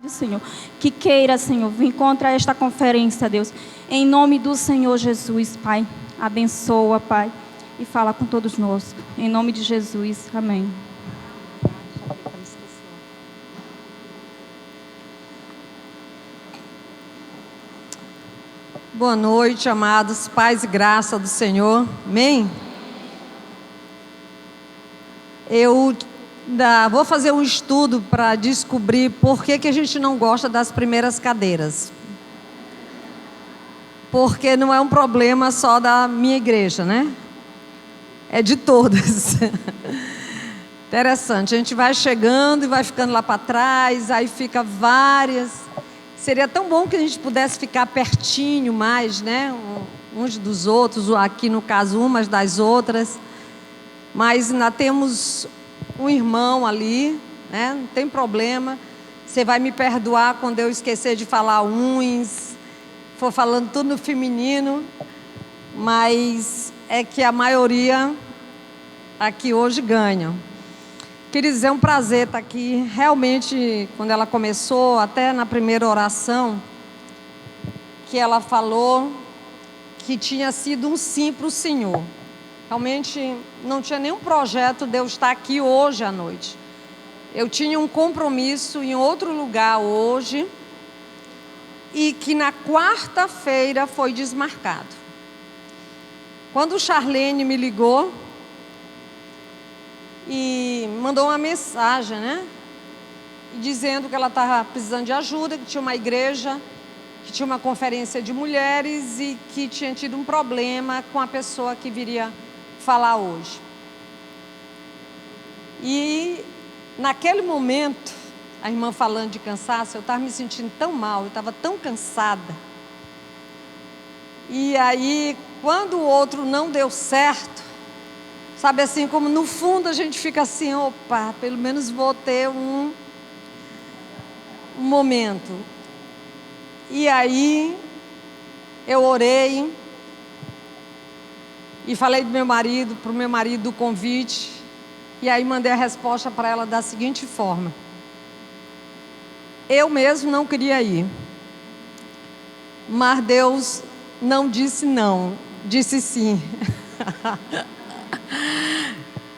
Senhor, que queira, Senhor, vir contra esta conferência, Deus, em nome do Senhor Jesus, Pai, abençoa, Pai, e fala com todos nós, em nome de Jesus, amém. Boa noite, amados, paz e graça do Senhor, amém? Eu vou fazer um estudo para descobrir por que a gente não gosta das primeiras cadeiras. Porque não é um problema só da minha igreja, né? É de todas. Interessante, a gente vai chegando e vai ficando lá para trás, aí fica várias. Seria tão bom que a gente pudesse ficar pertinho mais, né? Uns dos outros, aqui no caso umas das outras. Mas ainda temos um irmão ali, né? Não tem problema. Você vai me perdoar quando eu esquecer de falar uns, for falando tudo no feminino, mas é que a maioria aqui hoje ganha. Queridos, é um prazer estar aqui. Realmente, quando ela começou, até na primeira oração, que ela falou que tinha sido um sim para o Senhor. Realmente não tinha nenhum projeto de eu estar aqui hoje à noite. Eu tinha um compromisso em outro lugar hoje e que na quarta-feira foi desmarcado. Quando o Charlene me ligou e mandou uma mensagem, né? Dizendo que ela estava precisando de ajuda, que tinha uma igreja, que tinha uma conferência de mulheres e que tinha tido um problema com a pessoa que viria falar hoje. E naquele momento, a irmã falando de cansaço, eu estava me sentindo tão mal, eu estava tão cansada. E aí, quando o outro não deu certo, sabe assim, como no fundo a gente fica assim, opa, pelo menos vou ter um momento. E aí, eu orei e falei para o meu marido do convite, e aí mandei a resposta para ela da seguinte forma: eu mesmo não queria ir, mas Deus não disse não, disse sim.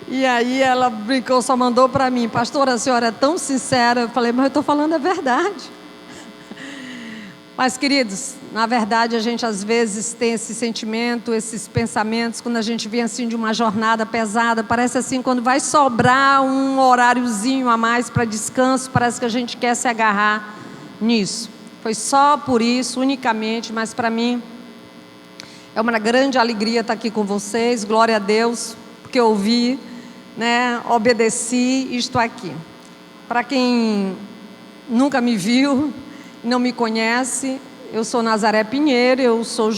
E aí ela brincou, só mandou para mim: pastora, a senhora é tão sincera. Eu falei: mas eu estou falando a verdade. Mas, queridos, na verdade a gente às vezes tem esse sentimento, esses pensamentos, quando a gente vem assim de uma jornada pesada, parece assim, quando vai sobrar um horáriozinho a mais para descanso, parece que a gente quer se agarrar nisso. Foi só por isso, unicamente, mas para mim é uma grande alegria estar aqui com vocês, glória a Deus, porque eu ouvi, né, obedeci e estou aqui. Para quem nunca me viu, não me conhece, eu sou Nazaré Pinheiro, eu sou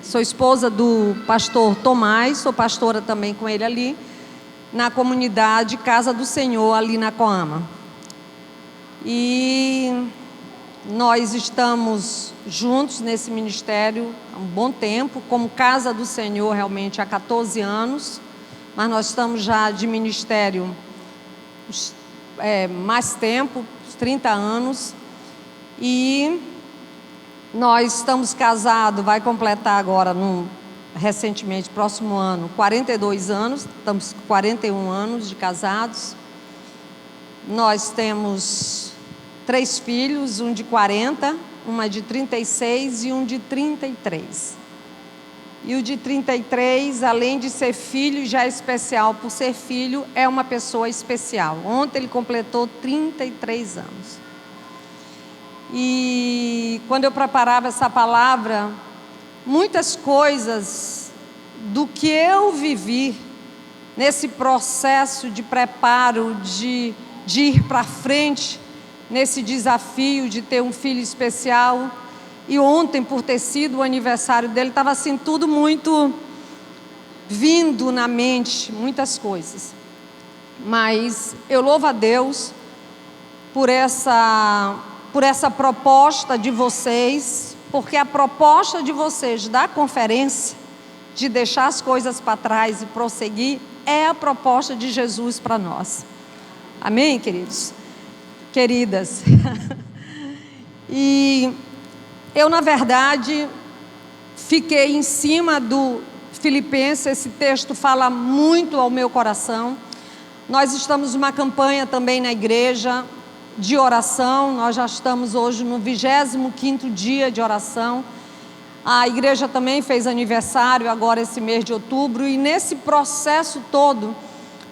sou esposa do pastor Tomás, sou pastora também com ele ali, na comunidade Casa do Senhor, ali na Coama. E nós estamos juntos nesse ministério há um bom tempo, como Casa do Senhor realmente há 14 anos, mas nós estamos já de ministério mais tempo, 30 anos. E nós estamos casados, vai completar agora, recentemente, próximo ano, 42 anos, estamos com 41 anos de casados. Nós temos 3 filhos, um de 40, uma de 36 e um de 33. E o de 33, além de ser filho, já é especial por ser filho, é uma pessoa especial. Ontem ele completou 33 anos. E quando eu preparava essa palavra, muitas coisas do que eu vivi nesse processo de preparo, de ir para frente, nesse desafio de ter um filho especial, e ontem, por ter sido o aniversário dele, estava assim tudo muito vindo na mente, muitas coisas. Mas eu louvo a Deus por essa proposta de vocês, porque a proposta de vocês da conferência, de deixar as coisas para trás e prosseguir, é a proposta de Jesus para nós. Amém, queridos? queridas. E eu, na verdade, fiquei em cima do Filipenses. Esse texto fala muito ao meu coração. Nós estamos numa campanha também na igreja de oração. Nós já estamos hoje no 25º dia de oração. A igreja também fez aniversário agora esse mês de outubro. E nesse processo todo,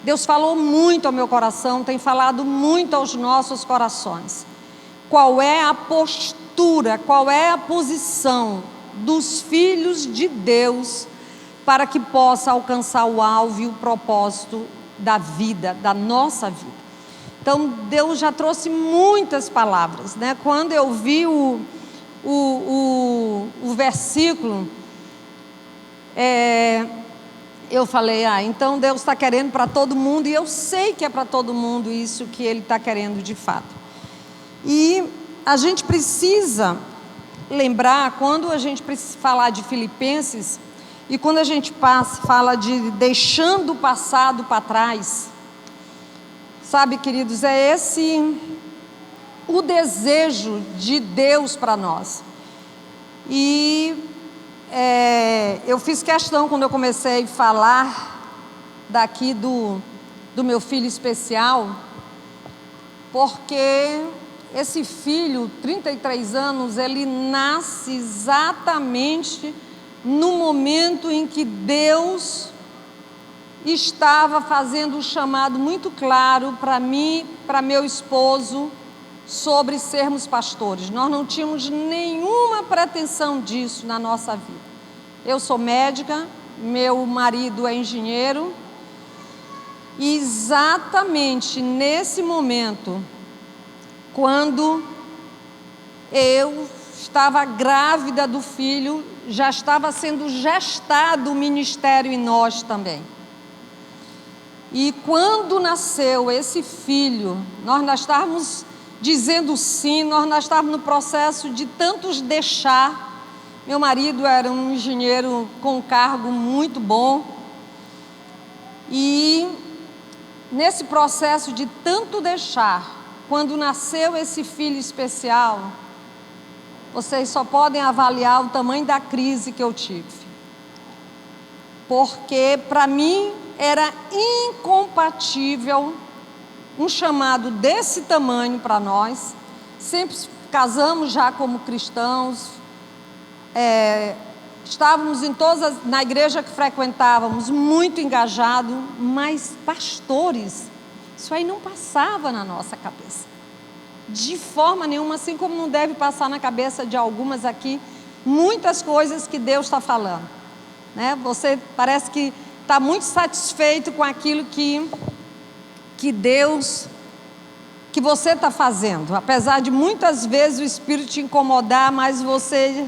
Deus falou muito ao meu coração, tem falado muito aos nossos corações. Qual é a postura, qual é a posição dos filhos de Deus para que possa alcançar o alvo e o propósito da vida, da nossa vida. Então Deus já trouxe muitas palavras, né? Quando eu vi o versículo, eu falei, então Deus está querendo para todo mundo, e eu sei que é para todo mundo isso que Ele está querendo de fato. E a gente precisa lembrar, quando a gente precisa falar de Filipenses, e quando a gente fala de deixando o passado para trás, sabe, queridos, é esse o desejo de Deus para nós. E eu fiz questão, quando eu comecei a falar daqui do meu filho especial, porque esse filho, 33 anos, ele nasce exatamente no momento em que Deus estava fazendo um chamado muito claro para mim, para meu esposo, sobre sermos pastores. Nós não tínhamos nenhuma pretensão disso na nossa vida. Eu sou médica, meu marido é engenheiro, e exatamente nesse momento, quando eu estava grávida do filho, já estava sendo gestado o ministério em nós também. E quando nasceu esse filho, nós estávamos dizendo sim, nós estávamos no processo de tantos deixar. Meu marido era um engenheiro com um cargo muito bom, e nesse processo de tanto deixar, quando nasceu esse filho especial, vocês só podem avaliar o tamanho da crise que eu tive. Porque para mim era incompatível um chamado desse tamanho para nós. Sempre casamos já como cristãos, estávamos na igreja que frequentávamos muito engajados, mas pastores, isso aí não passava na nossa cabeça, de forma nenhuma, assim como não deve passar na cabeça de algumas aqui, muitas coisas que Deus está falando, né? Você parece que está muito satisfeito com aquilo que Deus, que você está fazendo, apesar de muitas vezes o Espírito te incomodar, mas você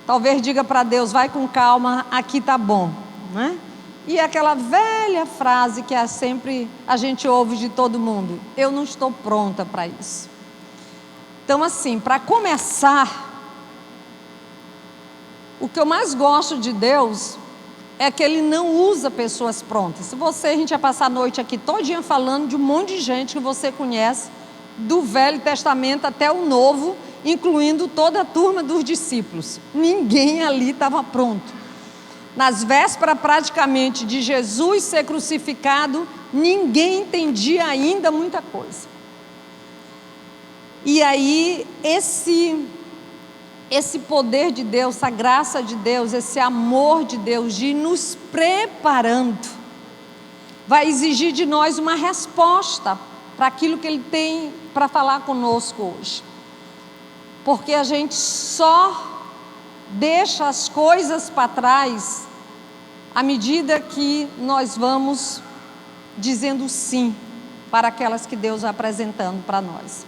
talvez diga para Deus, vai com calma, aqui está bom, né? E aquela velha frase que sempre a gente ouve de todo mundo, eu não estou pronta para isso. Então assim, para começar, o que eu mais gosto de Deus é que Ele não usa pessoas prontas. A gente vai passar a noite aqui todinha falando de um monte de gente que você conhece, do Velho Testamento até o Novo, incluindo toda a turma dos discípulos. Ninguém ali estava pronto. Nas vésperas praticamente de Jesus ser crucificado, ninguém entendia ainda muita coisa. E aí esse poder de Deus, essa graça de Deus, esse amor de Deus de ir nos preparando, vai exigir de nós uma resposta para aquilo que Ele tem para falar conosco hoje. Porque a gente só deixa as coisas para trás à medida que nós vamos dizendo sim para aquelas que Deus vai apresentando para nós.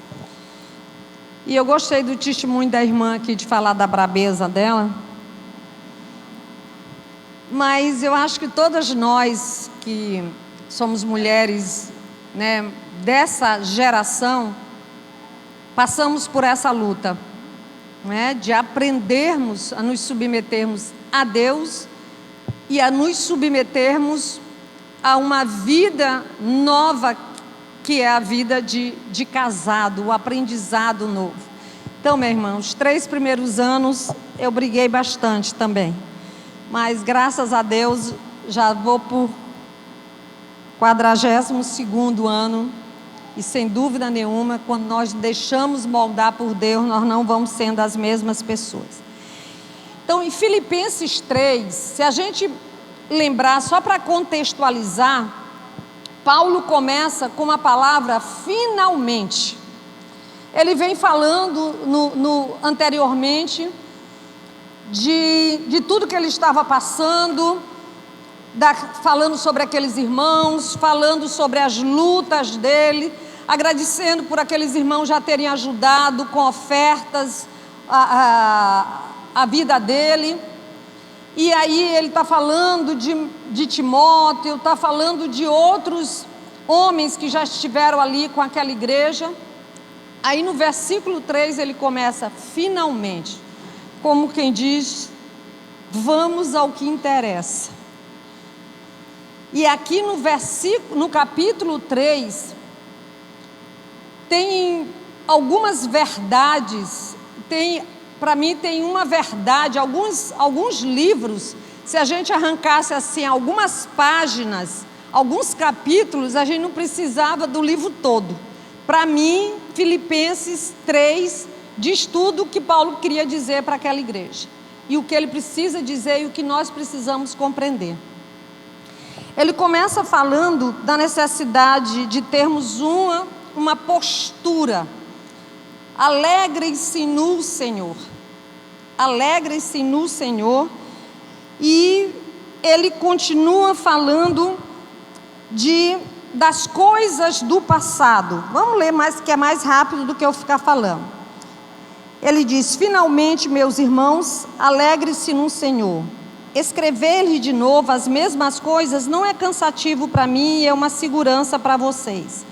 E eu gostei do testemunho da irmã aqui, de falar da brabeza dela, mas eu acho que todas nós que somos mulheres, né, dessa geração, passamos por essa luta, né, de aprendermos a nos submetermos a Deus e a nos submetermos a uma vida nova que é a vida de casado, o aprendizado novo. Então, meu irmão, os 3 primeiros anos eu briguei bastante também. Mas, graças a Deus, já vou por 42º ano. E, sem dúvida nenhuma, quando nós deixamos moldar por Deus, nós não vamos sendo as mesmas pessoas. Então, em Filipenses 3, se a gente lembrar, só para contextualizar, Paulo começa com a palavra finalmente. Ele vem falando anteriormente de tudo que ele estava passando, falando sobre aqueles irmãos, falando sobre as lutas dele, agradecendo por aqueles irmãos já terem ajudado com ofertas a vida dele. E aí ele está falando de Timóteo, está falando de outros homens que já estiveram ali com aquela igreja. Aí no versículo 3 ele começa, finalmente, como quem diz, vamos ao que interessa. E aqui no capítulo 3, tem algumas verdades, para mim tem uma verdade, alguns livros, se a gente arrancasse assim algumas páginas, alguns capítulos, a gente não precisava do livro todo. Para mim, Filipenses 3 diz tudo o que Paulo queria dizer para aquela igreja. E o que ele precisa dizer e o que nós precisamos compreender. Ele começa falando da necessidade de termos uma postura. Alegrem-se no Senhor. Alegrem-se no Senhor. E ele continua falando das coisas do passado. Vamos ler mais, que é mais rápido do que eu ficar falando. Ele diz, finalmente, meus irmãos, alegre-se no Senhor. Escrever-lhe de novo as mesmas coisas não é cansativo para mim e é uma segurança para vocês.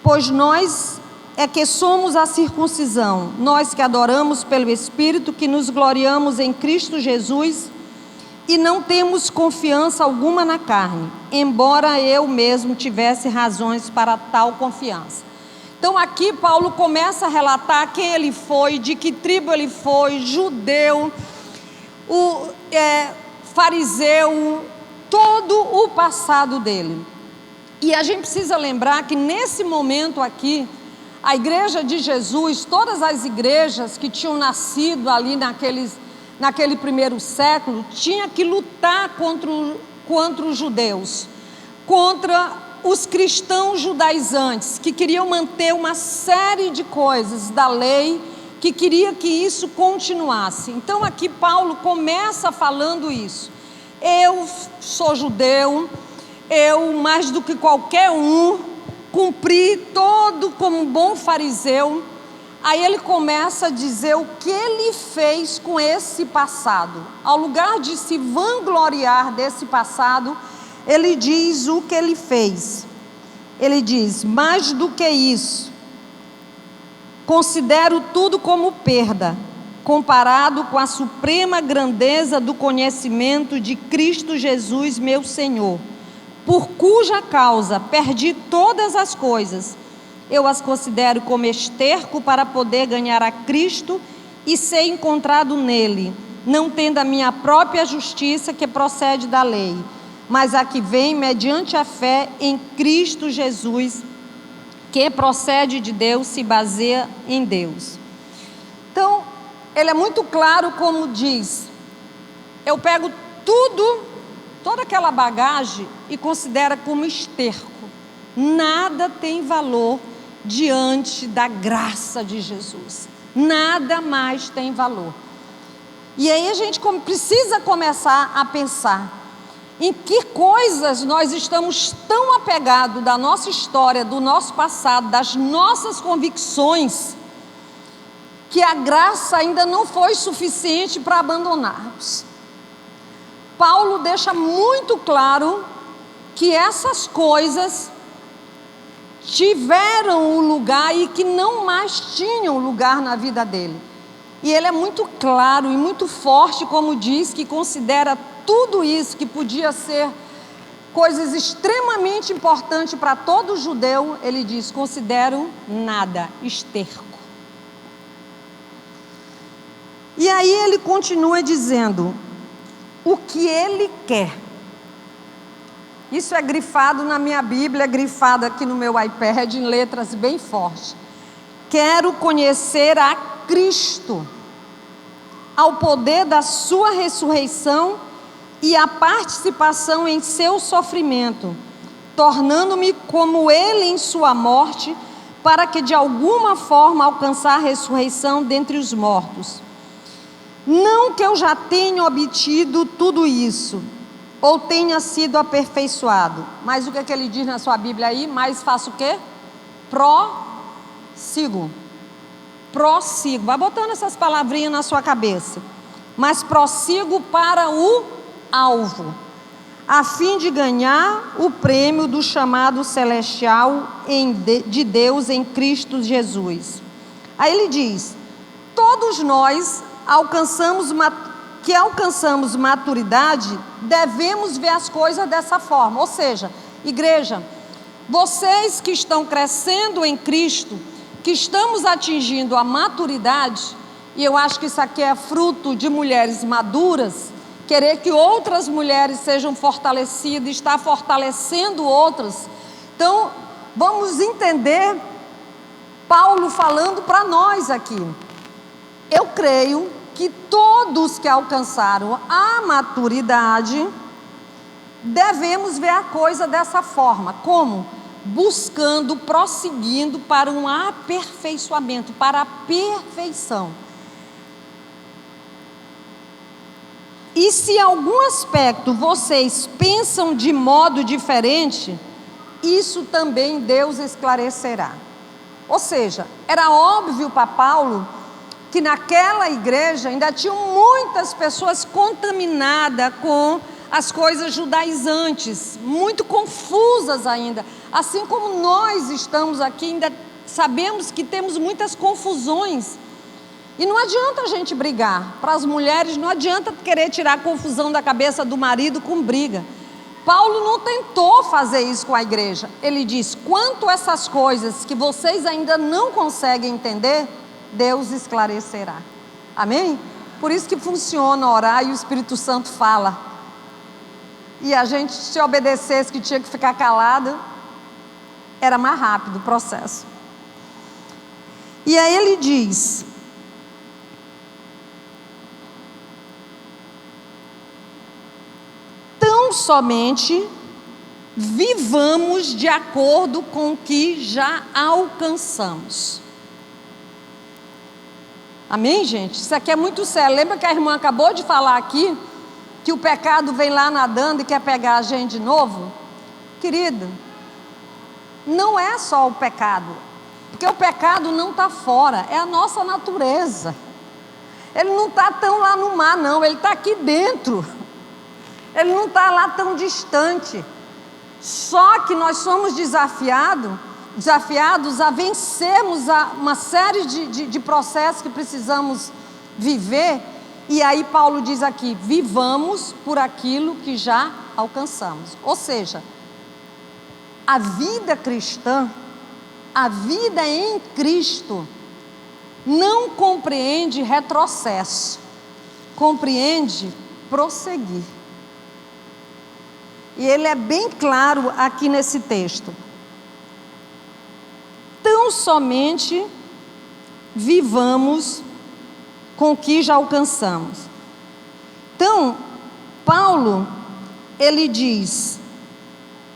Pois nós é que somos a circuncisão, nós que adoramos pelo Espírito, que nos gloriamos em Cristo Jesus e não temos confiança alguma na carne, embora eu mesmo tivesse razões para tal confiança. Então aqui Paulo começa a relatar quem ele foi, de que tribo ele foi, judeu, fariseu, todo o passado dele. E a gente precisa lembrar que nesse momento aqui, a igreja de Jesus, todas as igrejas que tinham nascido ali naquele primeiro século, tinha que lutar contra os judeus, contra os cristãos judaizantes, que queriam manter uma série de coisas da lei, que queria que isso continuasse. Então aqui Paulo começa falando isso. Eu sou judeu, eu mais do que qualquer um, cumpri todo como um bom fariseu. Aí ele começa a dizer o que ele fez com esse passado. Ao lugar de se vangloriar desse passado, ele diz o que ele fez. Ele diz, mais do que isso, considero tudo como perda, comparado com a suprema grandeza do conhecimento de Cristo Jesus, meu Senhor, por cuja causa perdi todas as coisas. Eu as considero como esterco para poder ganhar a Cristo e ser encontrado nele, não tendo a minha própria justiça que procede da lei, mas a que vem mediante a fé em Cristo Jesus, que procede de Deus, se baseia em Deus. Então, ele é muito claro como diz, eu pego toda aquela bagagem e considero como esterco. Nada tem valor diante da graça de Jesus. Nada mais tem valor. E aí a gente precisa começar a pensar em que coisas nós estamos tão apegados da nossa história, do nosso passado, das nossas convicções, que a graça ainda não foi suficiente para abandonarmos. Paulo deixa muito claro que essas coisas tiveram um lugar e que não mais tinham lugar na vida dele. E ele é muito claro e muito forte, como diz, que considera tudo isso que podia ser coisas extremamente importantes para todo judeu, ele diz: considero nada, esterco. E aí ele continua dizendo o que ele quer. Isso é grifado na minha Bíblia, é grifado aqui no meu iPad em letras bem fortes. Quero conhecer a Cristo, ao poder da sua ressurreição e a participação em seu sofrimento, tornando-me como ele em sua morte, para que de alguma forma alcançar a ressurreição dentre os mortos. Não que eu já tenha obtido tudo isso, ou tenha sido aperfeiçoado, mas o que é que ele diz na sua Bíblia aí? Mas faço o quê? Prossigo. Vai botando essas palavrinhas na sua cabeça. Mas prossigo para o alvo, a fim de ganhar o prêmio do chamado celestial de Deus em Cristo Jesus. Aí ele diz: todos nós alcançamos maturidade, devemos ver as coisas dessa forma. Ou seja, igreja, vocês que estão crescendo em Cristo, que estamos atingindo a maturidade, e eu acho que isso aqui é fruto de mulheres maduras, querer que outras mulheres sejam fortalecidas, estar fortalecendo outras. Então, vamos entender Paulo falando para nós aqui. Eu creio que todos que alcançaram a maturidade, devemos ver a coisa dessa forma. Como? Buscando, prosseguindo para um aperfeiçoamento, para a perfeição. E se em algum aspecto vocês pensam de modo diferente, isso também Deus esclarecerá. Ou seja, era óbvio para Paulo que naquela igreja ainda tinham muitas pessoas contaminadas com as coisas judaizantes, muito confusas ainda. Assim como nós estamos aqui, ainda sabemos que temos muitas confusões. E não adianta a gente brigar. Para as mulheres não adianta querer tirar a confusão da cabeça do marido com briga. Paulo não tentou fazer isso com a igreja. Ele diz: quanto a essas coisas que vocês ainda não conseguem entender, Deus esclarecerá. Amém? Por isso que funciona orar e o Espírito Santo fala. E a gente, se obedecesse que tinha que ficar calado, era mais rápido o processo. E aí ele diz: tão somente vivamos de acordo com o que já alcançamos. Amém, gente? Isso aqui é muito sério. Lembra que a irmã acabou de falar aqui que o pecado vem lá nadando e quer pegar a gente de novo? Querido, não é só o pecado, porque o pecado não está fora, é a nossa natureza. Ele não está tão lá no mar, não, ele está aqui dentro. Ele não está lá tão distante. Só que nós somos desafiados a vencermos uma série de processos que precisamos viver. E aí Paulo diz aqui: vivamos por aquilo que já alcançamos. Ou seja, a vida cristã, a vida em Cristo, não compreende retrocesso, compreende prosseguir. E ele é bem claro aqui nesse texto. Tão somente vivamos com o que já alcançamos. Então, Paulo, ele diz: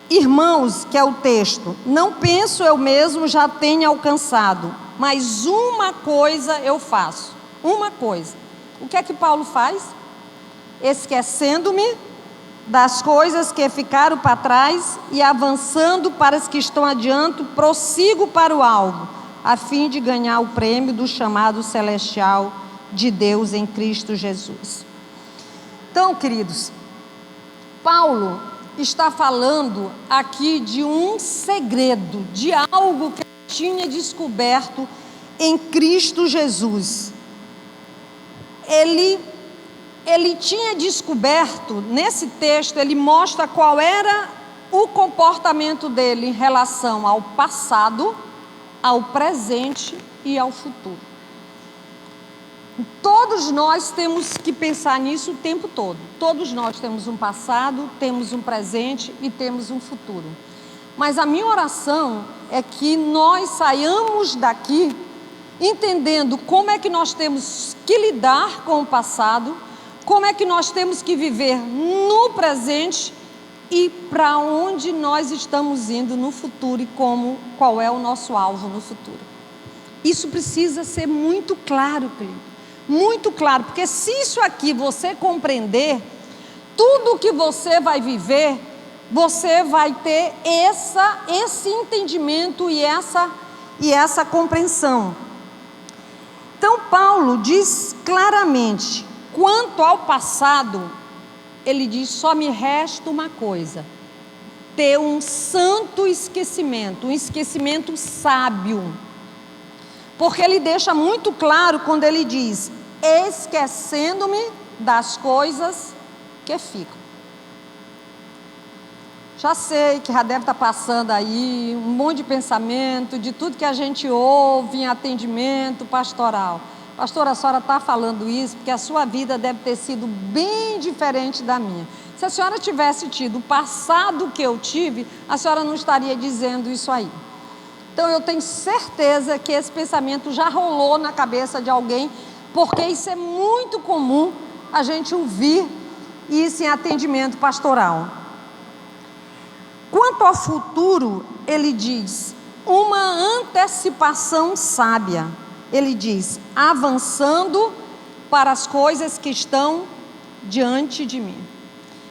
irmãos, que é o texto, não penso eu mesmo já tenha alcançado, mas uma coisa eu faço. Uma coisa. O que é que Paulo faz? Esquecendo-me das coisas que ficaram para trás e avançando para as que estão adiante, prossigo para o alvo, a fim de ganhar o prêmio do chamado celestial de Deus em Cristo Jesus. Então, queridos, Paulo está falando aqui de um segredo, de algo que ele tinha descoberto em Cristo Jesus. Ele tinha descoberto, nesse texto, ele mostra qual era o comportamento dele em relação ao passado, ao presente e ao futuro. Todos nós temos que pensar nisso o tempo todo. Todos nós temos um passado, temos um presente e temos um futuro. Mas a minha oração é que nós saiamos daqui entendendo como é que nós temos que lidar com o passado, como é que nós temos que viver no presente e para onde nós estamos indo no futuro e qual é o nosso alvo no futuro. Isso precisa ser muito claro, querido. Muito claro, porque se isso aqui você compreender, tudo que você vai viver, você vai ter esse entendimento e essa compreensão. Então Paulo diz claramente, quanto ao passado, ele diz, só me resta uma coisa, ter um santo esquecimento, um esquecimento sábio. Porque ele deixa muito claro quando ele diz, esquecendo-me das coisas que ficam. Já sei que já deve estar passando aí um monte de pensamento, de tudo que a gente ouve em atendimento pastoral. Pastora, a senhora está falando isso porque a sua vida deve ter sido bem diferente da minha. Se a senhora tivesse tido o passado que eu tive, a senhora não estaria dizendo isso aí. Então eu tenho certeza que esse pensamento já rolou na cabeça de alguém, porque isso é muito comum a gente ouvir isso em atendimento pastoral. Quanto ao futuro, ele diz, uma antecipação sábia. Ele diz, avançando para as coisas que estão diante de mim.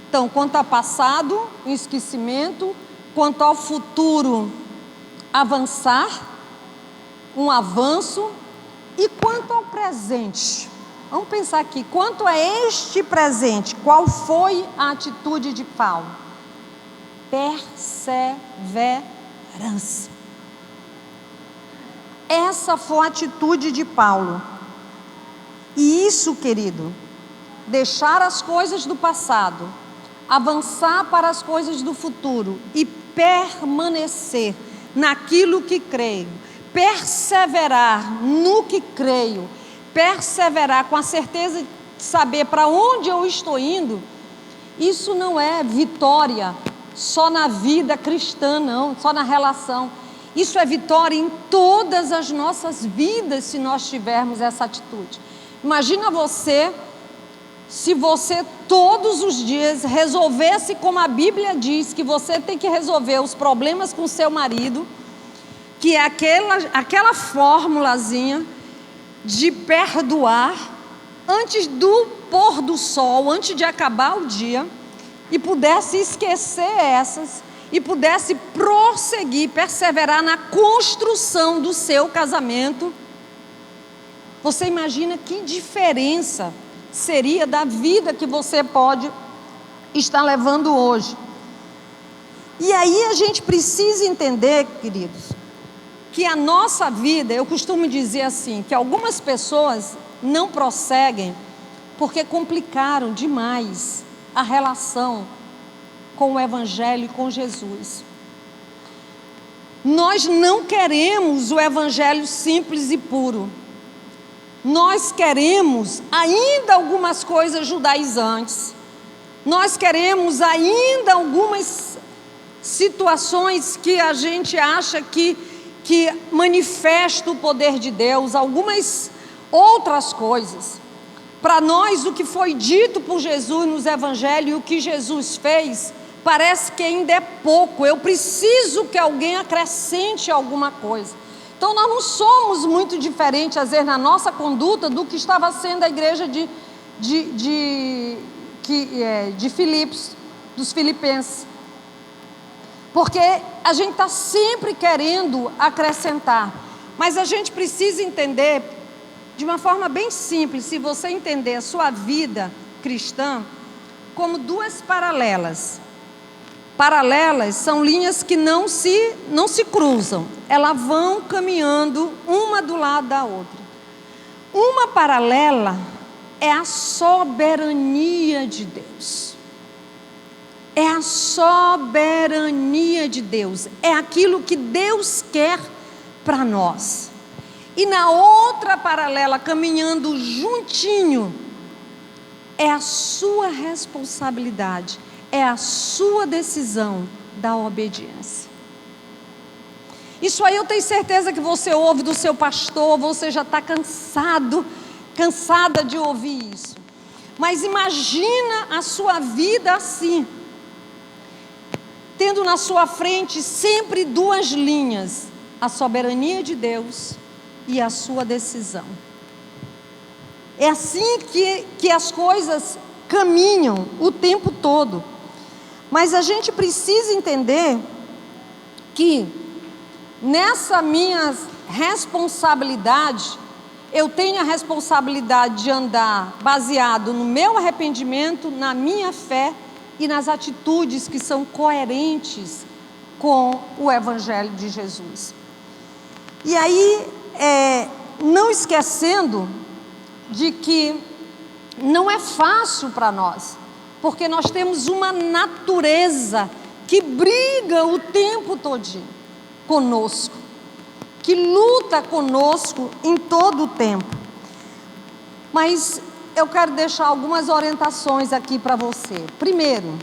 Então, quanto ao passado, o esquecimento. Quanto ao futuro, avançar, um avanço. E quanto ao presente, vamos pensar aqui, quanto a este presente, qual foi a atitude de Paulo? Perseverança. Essa foi a atitude de Paulo. E isso, querido, deixar as coisas do passado, avançar para as coisas do futuro e permanecer naquilo que creio, perseverar no que creio, perseverar com a certeza de saber para onde eu estou indo, isso não é vitória só na vida cristã, não, só na relação. Isso é vitória em todas as nossas vidas, se nós tivermos essa atitude. Imagina você, se você todos os dias resolvesse, como a Bíblia diz, que você tem que resolver os problemas com seu marido, que é aquela formulazinha de perdoar antes do pôr do sol, antes de acabar o dia, e pudesse esquecer essas, e pudesse prosseguir, perseverar na construção do seu casamento. Você imagina que diferença seria da vida que você pode estar levando hoje. E aí a gente precisa entender, queridos, que a nossa vida, eu costumo dizer assim, que algumas pessoas não prosseguem porque complicaram demais a relação com o Evangelho e com Jesus. Nós não queremos o Evangelho simples e puro. Nós queremos ainda algumas coisas judaizantes. Nós queremos ainda algumas situações que a gente acha que manifesta o poder de Deus, algumas outras coisas. Para nós, o que foi dito por Jesus nos Evangelhos e o que Jesus fez, parece que ainda é pouco. Eu preciso que alguém acrescente alguma coisa. Então nós não somos muito diferentes, às vezes, na nossa conduta do que estava sendo a igreja de Filipos, dos filipenses. Porque a gente está sempre querendo acrescentar. Mas a gente precisa entender, de uma forma bem simples, se você entender a sua vida cristã, como duas paralelas. Paralelas são linhas que não se cruzam, elas vão caminhando uma do lado da outra. Uma paralela é a soberania de Deus. é a soberania de Deus, é aquilo que Deus quer para nós. E na outra paralela, caminhando juntinho, é a sua responsabilidade, é a sua decisão da obediência. Isso aí eu tenho certeza que você ouve do seu pastor, você já está cansada de ouvir isso. Mas imagina a sua vida assim, tendo na sua frente sempre duas linhas: a soberania de Deus e a sua decisão. É assim que as coisas caminham o tempo todo. Mas a gente precisa entender que nessa minha responsabilidade, eu tenho a responsabilidade de andar baseado no meu arrependimento, na minha fé e nas atitudes que são coerentes com o Evangelho de Jesus. E aí, não esquecendo de que não é fácil para nós, porque nós temos uma natureza que briga o tempo todinho conosco, que luta conosco em todo o tempo. Mas eu quero deixar algumas orientações aqui para você. Primeiro,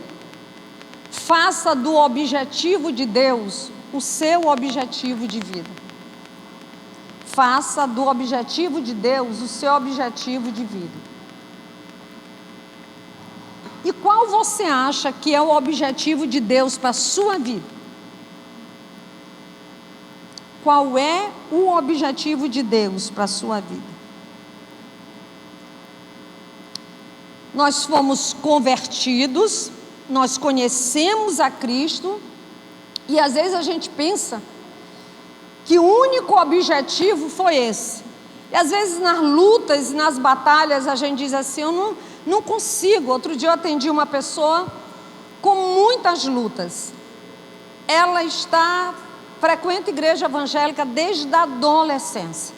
faça do objetivo de Deus o seu objetivo de vida. Faça do objetivo de Deus o seu objetivo de vida. E qual você acha que é o objetivo de Deus para a sua vida? Qual é o objetivo de Deus para a sua vida? Nós fomos convertidos, nós conhecemos a Cristo, e às vezes a gente pensa que o único objetivo foi esse. E às vezes nas lutas, nas batalhas, a gente diz assim: eu não consigo. Outro dia eu atendi uma pessoa com muitas lutas. Ela frequenta igreja evangélica desde a adolescência.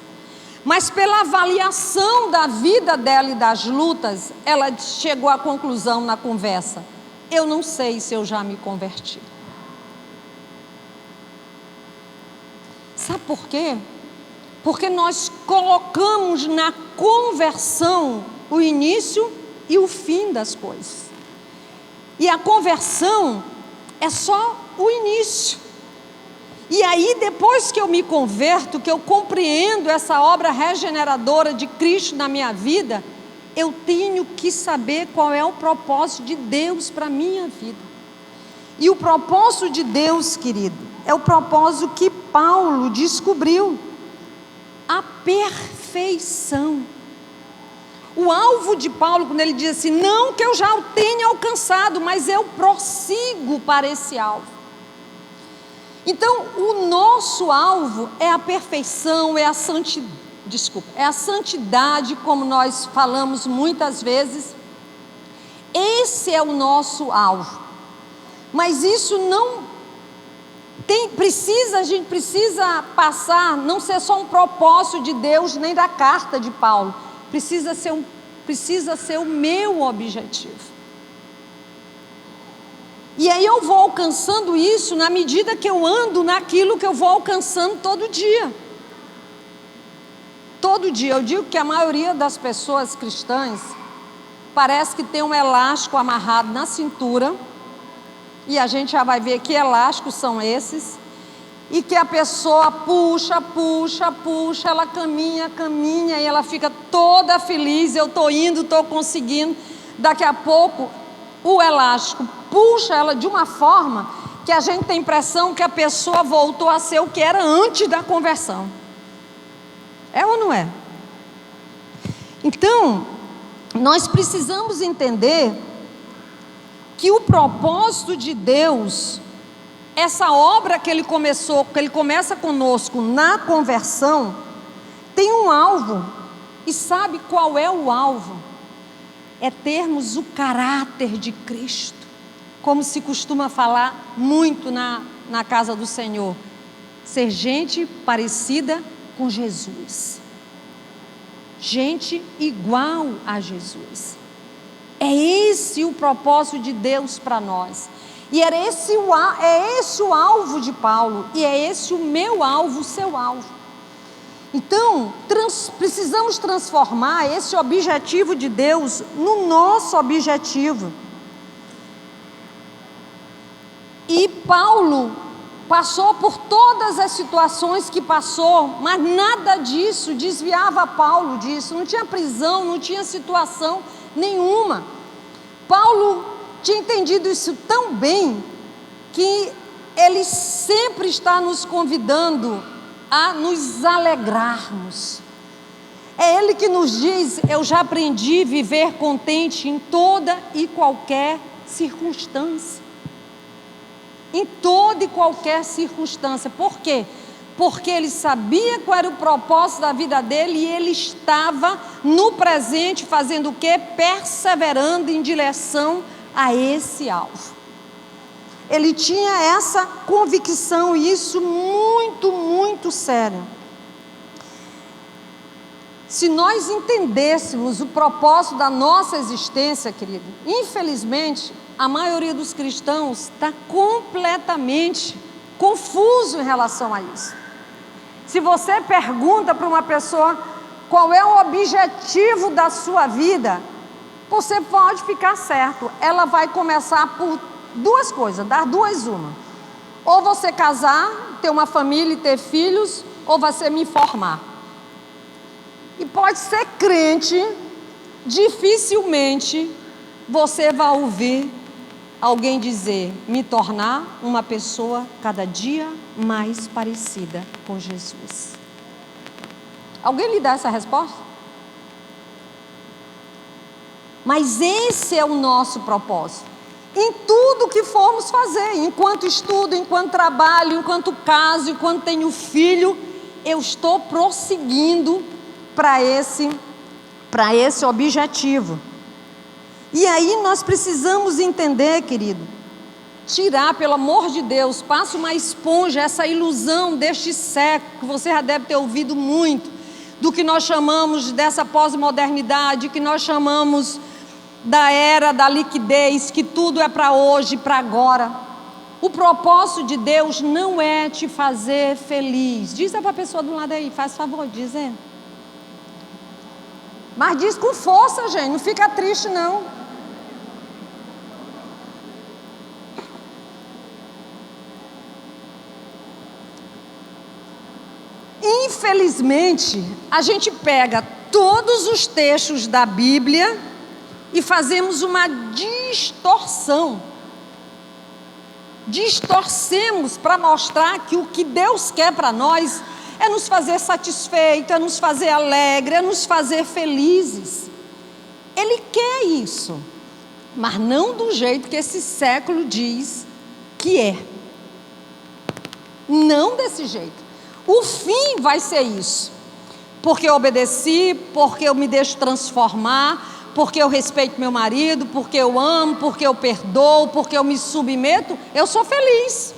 Mas pela avaliação da vida dela e das lutas, ela chegou à conclusão na conversa: eu não sei se eu já me converti. Sabe por quê? Porque nós colocamos na conversão o início e o fim das coisas. E a conversão é só o início. E aí, depois que eu me converto, que eu compreendo essa obra regeneradora de Cristo na minha vida, eu tenho que saber qual é o propósito de Deus para a minha vida. E o propósito de Deus, querido, é o propósito que Paulo descobriu: a perfeição. O alvo de Paulo, quando ele diz assim: não que eu já o tenha alcançado, mas eu prossigo para esse alvo. Então, o nosso alvo é a perfeição, é a santidade, como nós falamos muitas vezes. Esse é o nosso alvo. Mas isso não a gente precisa passar, não ser só um propósito de Deus, nem da carta de Paulo. Precisa ser o meu objetivo. E aí eu vou alcançando isso na medida que eu ando naquilo que eu vou alcançando todo dia. Todo dia. Eu digo que a maioria das pessoas cristãs parece que tem um elástico amarrado na cintura, e a gente já vai ver que elásticos são esses, e que a pessoa puxa, ela caminha, e ela fica toda feliz: eu estou indo, estou conseguindo. Daqui a pouco o elástico puxa ela de uma forma que a gente tem a impressão que a pessoa voltou a ser o que era antes da conversão. É ou não é? Então, nós precisamos entender que o propósito de Deus, essa obra que Ele começa conosco na conversão, tem um alvo. E sabe qual é o alvo? É termos o caráter de Cristo. Como se costuma falar muito na casa do Senhor: ser gente parecida com Jesus, gente igual a Jesus. É esse o propósito de Deus para nós. E é esse o alvo de Paulo, e é esse o meu alvo, o seu alvo. Então, precisamos transformar esse objetivo de Deus no nosso objetivo. E Paulo passou por todas as situações que passou, mas nada disso desviava Paulo disso. Não tinha prisão, não tinha situação nenhuma. Paulo tinha entendido isso tão bem que ele sempre está nos convidando a nos alegrarmos. É Ele que nos diz: eu já aprendi a viver contente em toda e qualquer circunstância. Em toda e qualquer circunstância. Por quê? Porque ele sabia qual era o propósito da vida dele, e ele estava no presente fazendo o quê? Perseverando em direção a esse alvo. Ele tinha essa convicção, e isso muito, muito sério. Se nós entendêssemos o propósito da nossa existência, querido, infelizmente, a maioria dos cristãos está completamente confuso em relação a isso. Se você pergunta para uma pessoa qual é o objetivo da sua vida, você pode ficar certo. Ela vai começar por duas coisas, dar duas uma. Ou você casar, ter uma família e ter filhos, ou você me formar. E pode ser crente, dificilmente você vai ouvir alguém dizer: me tornar uma pessoa cada dia mais parecida com Jesus. Alguém lhe dá essa resposta? Mas esse é o nosso propósito. Em tudo que formos fazer, enquanto estudo, enquanto trabalho, enquanto caso, enquanto tenho filho, eu estou prosseguindo para esse objetivo. E aí nós precisamos entender, querido, tirar, pelo amor de Deus, passa uma esponja, essa ilusão deste século, que você já deve ter ouvido muito, do que nós chamamos dessa pós-modernidade, que nós chamamos da era da liquidez, que tudo é para hoje, para agora. O propósito de Deus não é te fazer feliz. Diz para a pessoa do lado aí, faz favor, diz aí. Mas diz com força, gente, não fica triste não. Infelizmente, a gente pega todos os textos da Bíblia e fazemos uma distorção. Distorcemos para mostrar que o que Deus quer para nós é nos fazer satisfeitos, é nos fazer alegres, é nos fazer felizes. Ele quer isso, mas não do jeito que esse século diz que é. Não desse jeito. O fim vai ser isso. Porque eu obedeci, porque eu me deixo transformar, porque eu respeito meu marido, porque eu amo, porque eu perdoo, porque eu me submeto, eu sou feliz.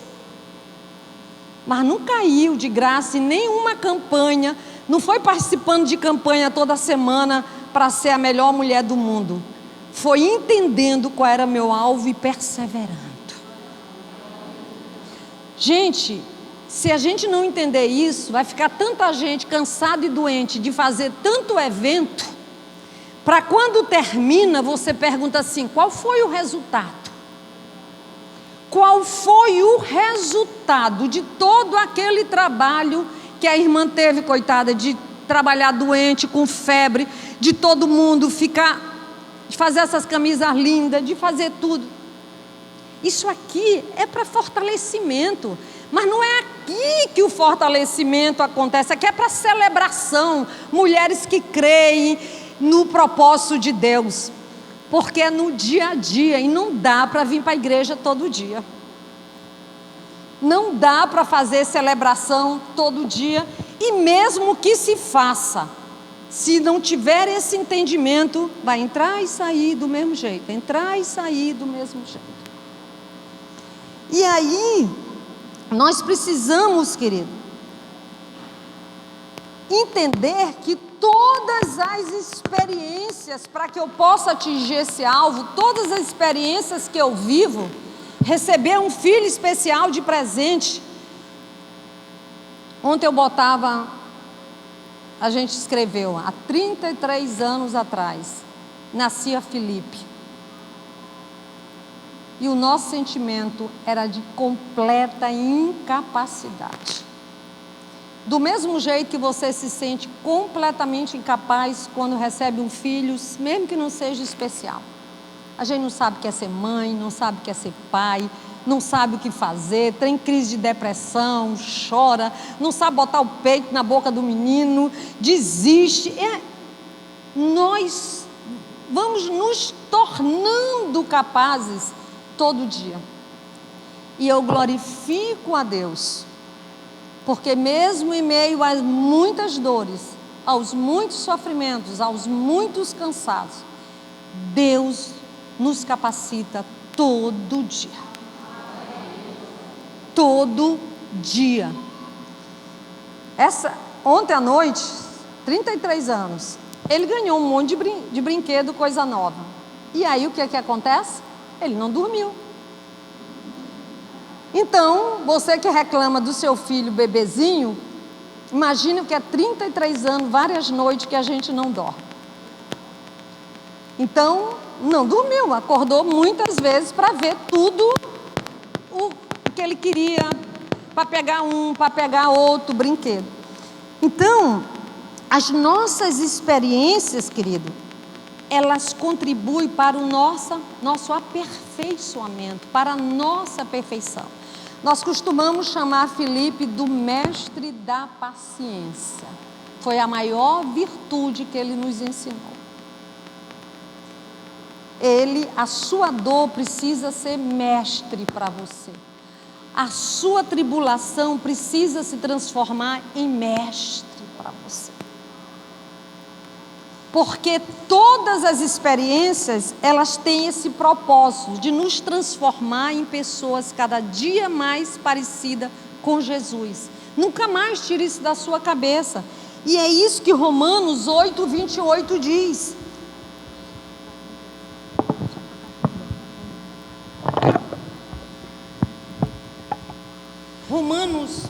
Mas não caiu de graça em nenhuma campanha, não foi participando de campanha toda semana para ser a melhor mulher do mundo. Foi entendendo qual era meu alvo e perseverando. Gente, se a gente não entender isso, vai ficar tanta gente cansada e doente de fazer tanto evento, para quando termina, você pergunta assim: qual foi o resultado? Qual foi o resultado de todo aquele trabalho que a irmã teve, coitada, de trabalhar doente, com febre, de todo mundo ficar, de fazer essas camisas lindas, de fazer tudo. Isso aqui é para fortalecimento, mas não é aqui que o fortalecimento acontece, aqui é para celebração, mulheres que creem no propósito de Deus, porque é no dia a dia, e não dá para vir para a igreja todo dia, não dá para fazer celebração todo dia, e mesmo que se faça, se não tiver esse entendimento, vai entrar e sair do mesmo jeito, entrar e sair do mesmo jeito. E aí, nós precisamos, querido, entender que todas as experiências, para que eu possa atingir esse alvo, todas as experiências que eu vivo, receber um filho especial de presente. Ontem eu botava, a gente escreveu, há 33 anos atrás, nascia Felipe. E o nosso sentimento era de completa incapacidade. Do mesmo jeito que você se sente completamente incapaz quando recebe um filho, mesmo que não seja especial. A gente não sabe o que é ser mãe, não sabe o que é ser pai, não sabe o que fazer, tem crise de depressão, chora, não sabe botar o peito na boca do menino, desiste. Nós vamos nos tornando capazes todo dia. E eu glorifico a Deus, porque mesmo em meio às muitas dores, aos muitos sofrimentos, aos muitos cansados, Deus nos capacita todo dia. Todo dia. Ontem à noite, 33 anos, ele ganhou um monte de brinquedo, coisa nova. E aí o que acontece? Ele não dormiu. Então, você que reclama do seu filho bebezinho, imagine o que é 33 anos, várias noites que a gente não dorme. Então, não dormiu, acordou muitas vezes para ver tudo o que ele queria, para pegar um, para pegar outro brinquedo. Então, as nossas experiências, querido, elas contribuem para o nosso aperfeiçoamento, para a nossa perfeição. Nós costumamos chamar Felipe do mestre da paciência. Foi a maior virtude que ele nos ensinou. A sua dor precisa ser mestre para você. A sua tribulação precisa se transformar em mestre para você. Porque todas as experiências, elas têm esse propósito de nos transformar em pessoas cada dia mais parecidas com Jesus. Nunca mais tire isso da sua cabeça. E é isso que Romanos 8, 28 diz. Romanos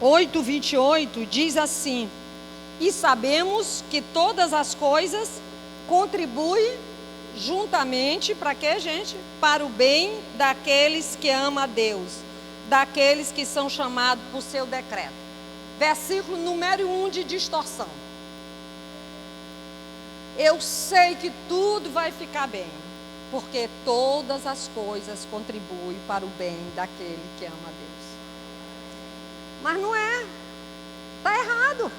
8, 28 diz assim: e sabemos que todas as coisas contribuem juntamente para quê, gente? Para o bem daqueles que amam a Deus, daqueles que são chamados por seu decreto. Versículo número 1 de distorção. Eu sei que tudo vai ficar bem, porque todas as coisas contribuem para o bem daquele que ama a Deus. Mas não é, está errado.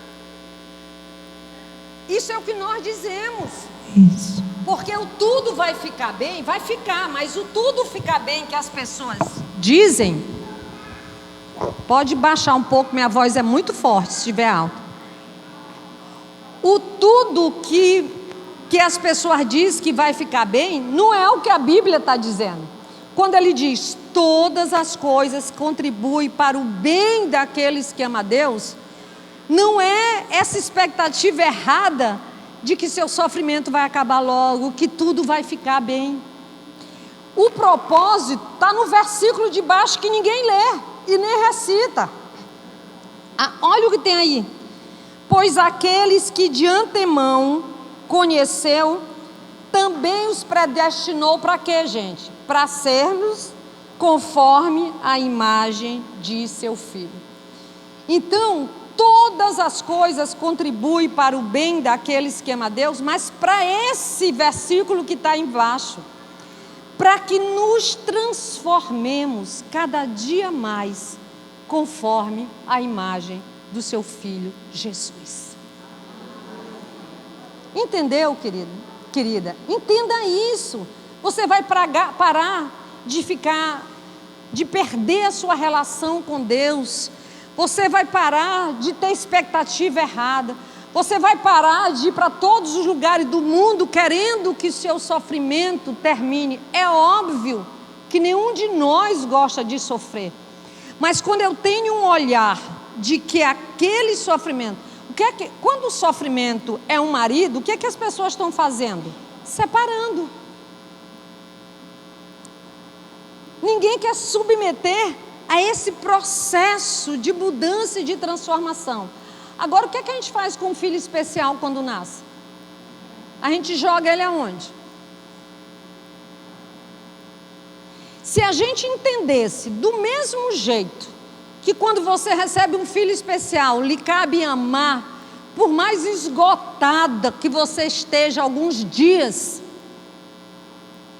Isso é o que nós dizemos. Isso. Porque o tudo vai ficar bem, vai ficar, mas o tudo ficar bem que as pessoas dizem, pode baixar um pouco, minha voz é muito forte se estiver alta. O tudo que as pessoas dizem que vai ficar bem, não é o que a Bíblia está dizendo. Quando ele diz, todas as coisas contribuem para o bem daqueles que amam a Deus, não é essa expectativa errada de que seu sofrimento vai acabar logo, que tudo vai ficar bem. O propósito está no versículo de baixo que ninguém lê e nem recita. Olha o que tem aí. Pois aqueles que de antemão conheceu, também os predestinou para quê, gente? Para sermos conforme a imagem de seu Filho. Então, todas as coisas contribuem para o bem daqueles que amam a Deus, mas para esse versículo que está embaixo, para que nos transformemos cada dia mais conforme a imagem do seu Filho Jesus. Entendeu, querido? Querida? Entenda isso. Você vai parar de perder a sua relação com Deus. Você vai parar de ter expectativa errada. Você vai parar de ir para todos os lugares do mundo querendo que seu sofrimento termine. É óbvio que nenhum de nós gosta de sofrer. Mas quando eu tenho um olhar de que aquele sofrimento... quando o sofrimento é um marido, o que é que as pessoas estão fazendo? Separando. Ninguém quer submeter a esse processo de mudança e de transformação. Agora, o que é que a gente faz com um filho especial quando nasce? A gente joga ele aonde? Se a gente entendesse do mesmo jeito que quando você recebe um filho especial, lhe cabe amar, por mais esgotada que você esteja alguns dias,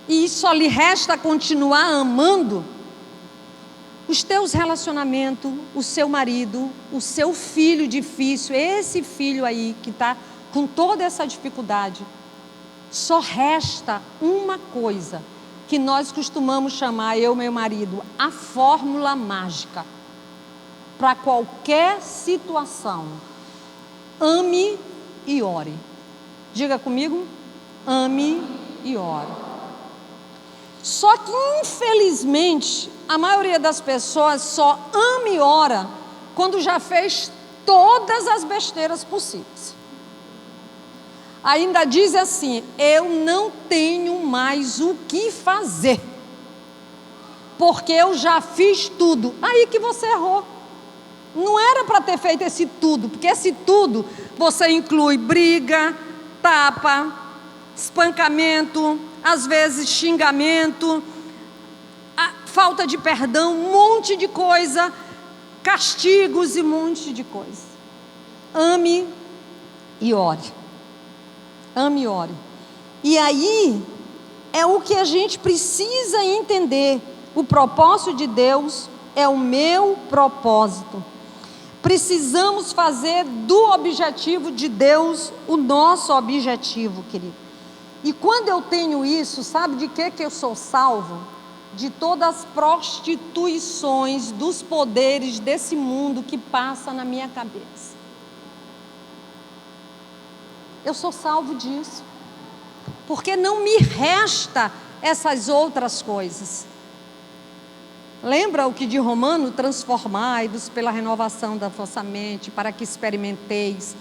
e só lhe resta continuar amando, os teus relacionamentos, o seu marido, o seu filho difícil, esse filho aí que está com toda essa dificuldade, só resta uma coisa que nós costumamos chamar, eu e meu marido, a fórmula mágica para qualquer situação: ame e ore. Diga comigo: ame e ore. Só que, infelizmente, a maioria das pessoas só ama e ora quando já fez todas as besteiras possíveis. Ainda diz assim: eu não tenho mais o que fazer, porque eu já fiz tudo. Aí que você errou. Não era para ter feito esse tudo, porque esse tudo você inclui briga, tapa, espancamento, às vezes xingamento, falta de perdão, um monte de coisa, castigos e um monte de coisa. Ame e ore. Ame e ore. E aí é o que a gente precisa entender. O propósito de Deus é o meu propósito. Precisamos fazer do objetivo de Deus o nosso objetivo, querido. E quando eu tenho isso, sabe de que eu sou salvo? De todas as prostituições dos poderes desse mundo que passa na minha cabeça. Eu sou salvo disso, porque não me resta essas outras coisas. Lembra o que de Romano? Transformai-vos pela renovação da vossa mente, para que experimenteis.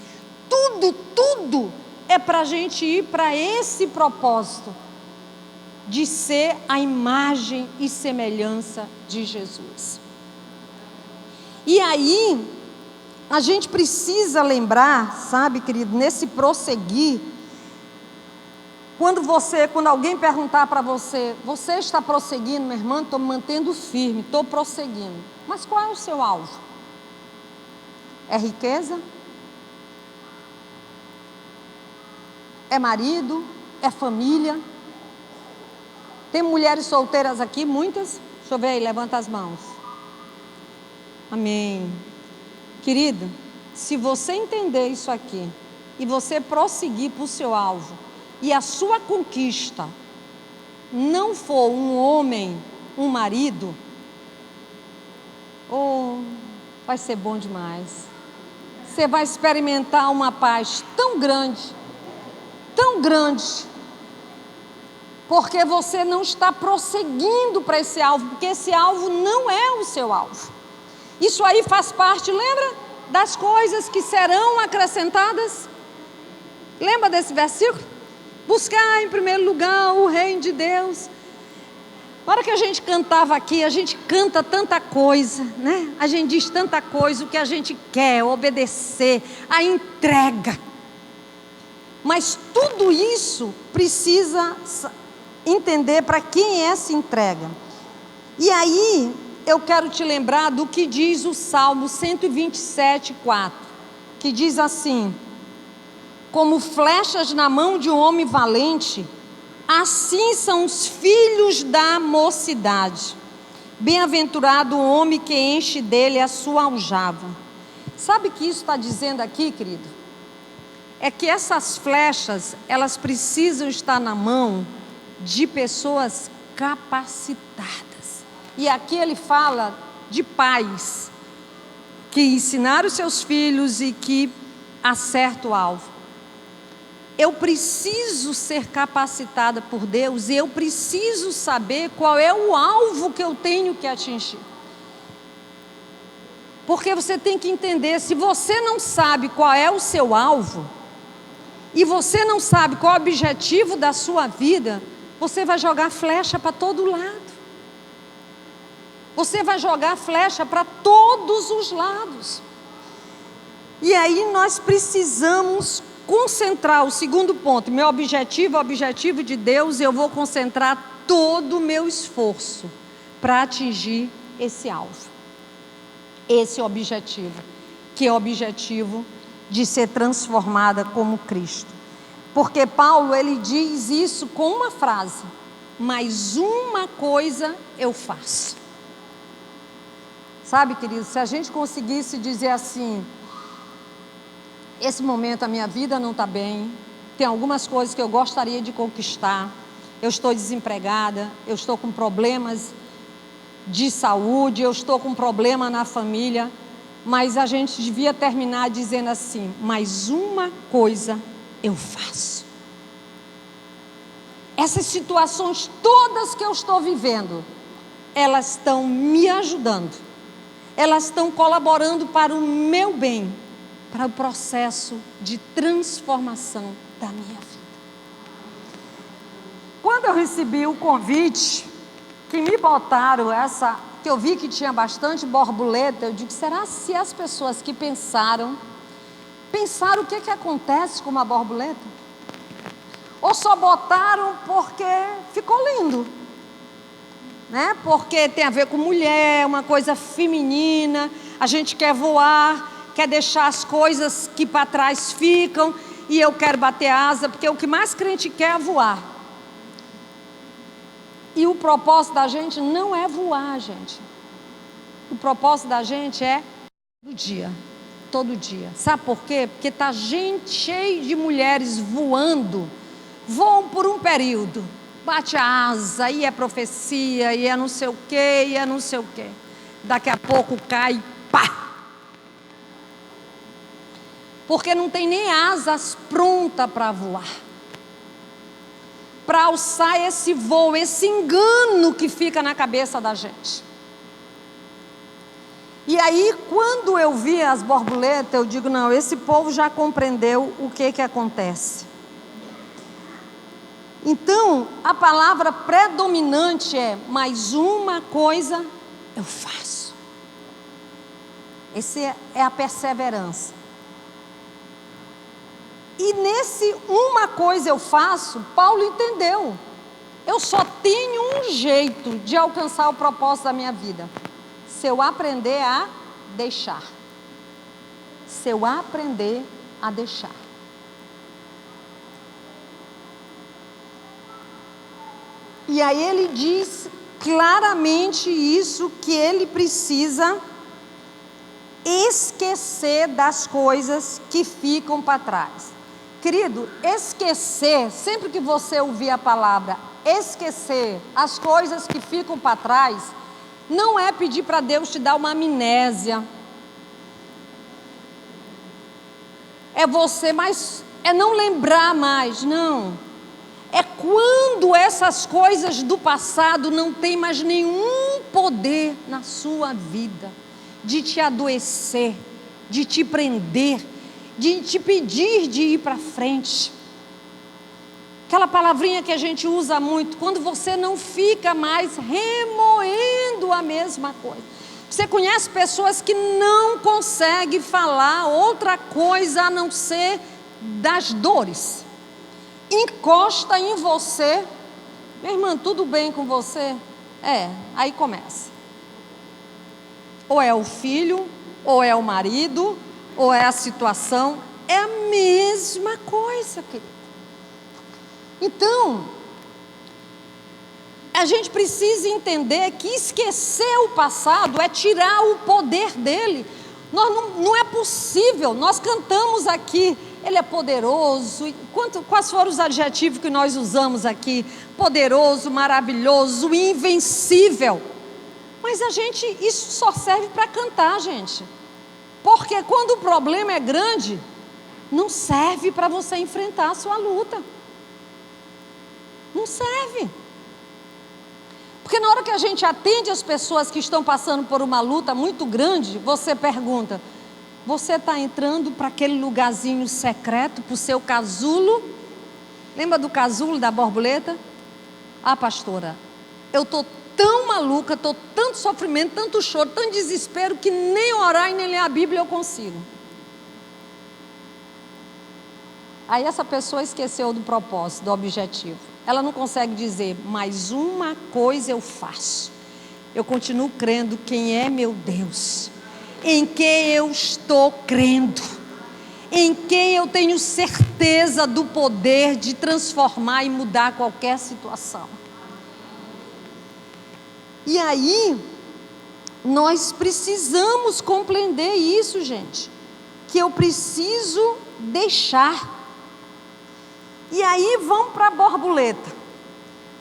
Tudo é para a gente ir para esse propósito de ser a imagem e semelhança de Jesus. E aí, a gente precisa lembrar, sabe, querido, nesse prosseguir, quando alguém perguntar para você, você está prosseguindo, minha irmã? Estou me mantendo firme, estou prosseguindo. Mas qual é o seu alvo? É riqueza? É marido? É família? Tem mulheres solteiras aqui, muitas? Deixa eu ver aí, levanta as mãos. Amém. Querido, se você entender isso aqui, e você prosseguir para o seu alvo, e a sua conquista não for um homem, um marido, vai ser bom demais. Você vai experimentar uma paz tão grande, porque você não está prosseguindo para esse alvo, porque esse alvo não é o seu alvo. Isso aí faz parte, lembra? Das coisas que serão acrescentadas. Lembra desse versículo? Buscar em primeiro lugar o reino de Deus. Na hora que a gente cantava aqui, a gente canta tanta coisa, né? A gente diz tanta coisa, o que a gente quer, obedecer, a entrega. Mas tudo isso precisa entender para quem é essa entrega. E aí, eu quero te lembrar do que diz o Salmo 127:4, que diz assim: como flechas na mão de um homem valente, assim são os filhos da mocidade. Bem-aventurado o homem que enche dele a sua aljava. Sabe o que isso está dizendo aqui, querido? É que essas flechas, elas precisam estar na mão de pessoas capacitadas. E aqui ele fala de pais que ensinaram os seus filhos e que acertam o alvo. Eu preciso ser capacitada por Deus e eu preciso saber qual é o alvo que eu tenho que atingir. Porque você tem que entender, se você não sabe qual é o seu alvo, e você não sabe qual é o objetivo da sua vida, você vai jogar flecha para todo lado. Você vai jogar a flecha para todos os lados. E aí nós precisamos concentrar, o segundo ponto, meu objetivo é o objetivo de Deus, e eu vou concentrar todo o meu esforço para atingir esse alvo. Esse é o objetivo, que é o objetivo de ser transformada como Cristo. Porque Paulo, ele diz isso com uma frase: mas uma coisa eu faço. Sabe, querido, se a gente conseguisse dizer assim: esse momento a minha vida não está bem, tem algumas coisas que eu gostaria de conquistar, eu estou desempregada, eu estou com problemas de saúde, eu estou com problema na família, mas a gente devia terminar dizendo assim: mas uma coisa eu faço. Essas situações todas que eu estou vivendo, elas estão me ajudando, elas estão colaborando para o meu bem, para o processo de transformação da minha vida. Quando eu recebi o convite, que me botaram essa, que eu vi que tinha bastante borboleta, eu digo: será se as pessoas que pensaram o que acontece com uma borboleta? Ou só botaram porque ficou lindo, né? Porque tem a ver com mulher, uma coisa feminina, a gente quer voar, quer deixar as coisas que para trás ficam, e eu quero bater asa, porque o que mais crente quer é voar. E o propósito da gente não é voar, gente. O propósito da gente é todo dia, todo dia. Sabe por quê? Porque está gente cheia de mulheres voando, voam por um período, bate a asa, e é profecia, e é não sei o quê, e é não sei o quê. Daqui a pouco cai, pá! Porque não tem nem asas prontas para voar, para alçar esse voo, esse engano que fica na cabeça da gente. E aí, quando eu vi as borboletas, eu digo: não, esse povo já compreendeu o que acontece. Então, a palavra predominante é: mais uma coisa eu faço. Essa é a perseverança. E nesse uma coisa eu faço, Paulo entendeu: eu só tenho um jeito de alcançar o propósito da minha vida: se eu aprender a deixar. Se eu aprender a deixar. E aí ele diz claramente isso, que ele precisa esquecer das coisas que ficam para trás. Querido, esquecer, sempre que você ouvir a palavra esquecer as coisas que ficam para trás, não é pedir para Deus te dar uma amnésia. É você, mas é não lembrar mais, não. É quando essas coisas do passado não têm mais nenhum poder na sua vida, de te adoecer, de te prender, de te pedir de ir para frente. Aquela palavrinha que a gente usa muito, quando você não fica mais remoendo a mesma coisa. Você conhece pessoas que não conseguem falar outra coisa a não ser das dores. Encosta em você: minha irmã, tudo bem com você? Aí começa. Ou é o filho, ou é o marido, ou é a situação, é a mesma coisa, querido. Então, a gente precisa entender que esquecer o passado é tirar o poder dele. Não é possível. Nós cantamos aqui: ele é poderoso. Quais foram os adjetivos que nós usamos aqui? Poderoso, maravilhoso, invencível. Mas isso só serve para cantar, gente. Porque quando o problema é grande, não serve para você enfrentar a sua luta. Não serve. Porque na hora que a gente atende as pessoas que estão passando por uma luta muito grande, você pergunta: você está entrando para aquele lugarzinho secreto, para o seu casulo? Lembra do casulo da borboleta? Ah, pastora, eu estou tão maluca, estou tanto sofrimento, tanto choro, tanto desespero, que nem orar e nem ler a Bíblia eu consigo. Aí essa pessoa esqueceu do propósito, do objetivo. Ela não consegue dizer, mas uma coisa eu faço. Eu continuo crendo quem é meu Deus, em quem eu estou crendo, em quem eu tenho certeza do poder de transformar e mudar qualquer situação. E aí, nós precisamos compreender isso, gente, que eu preciso deixar. E aí, vamos para a borboleta.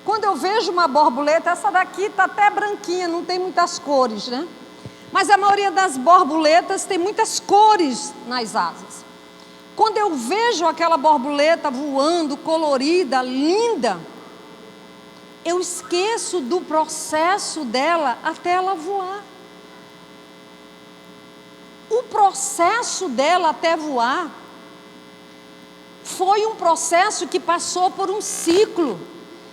Quando eu vejo uma borboleta, essa daqui está até branquinha, não tem muitas cores, né? Mas a maioria das borboletas tem muitas cores nas asas. Quando eu vejo aquela borboleta voando, colorida, linda, eu esqueço do processo dela até ela voar. O processo dela até voar foi um processo que passou por um ciclo.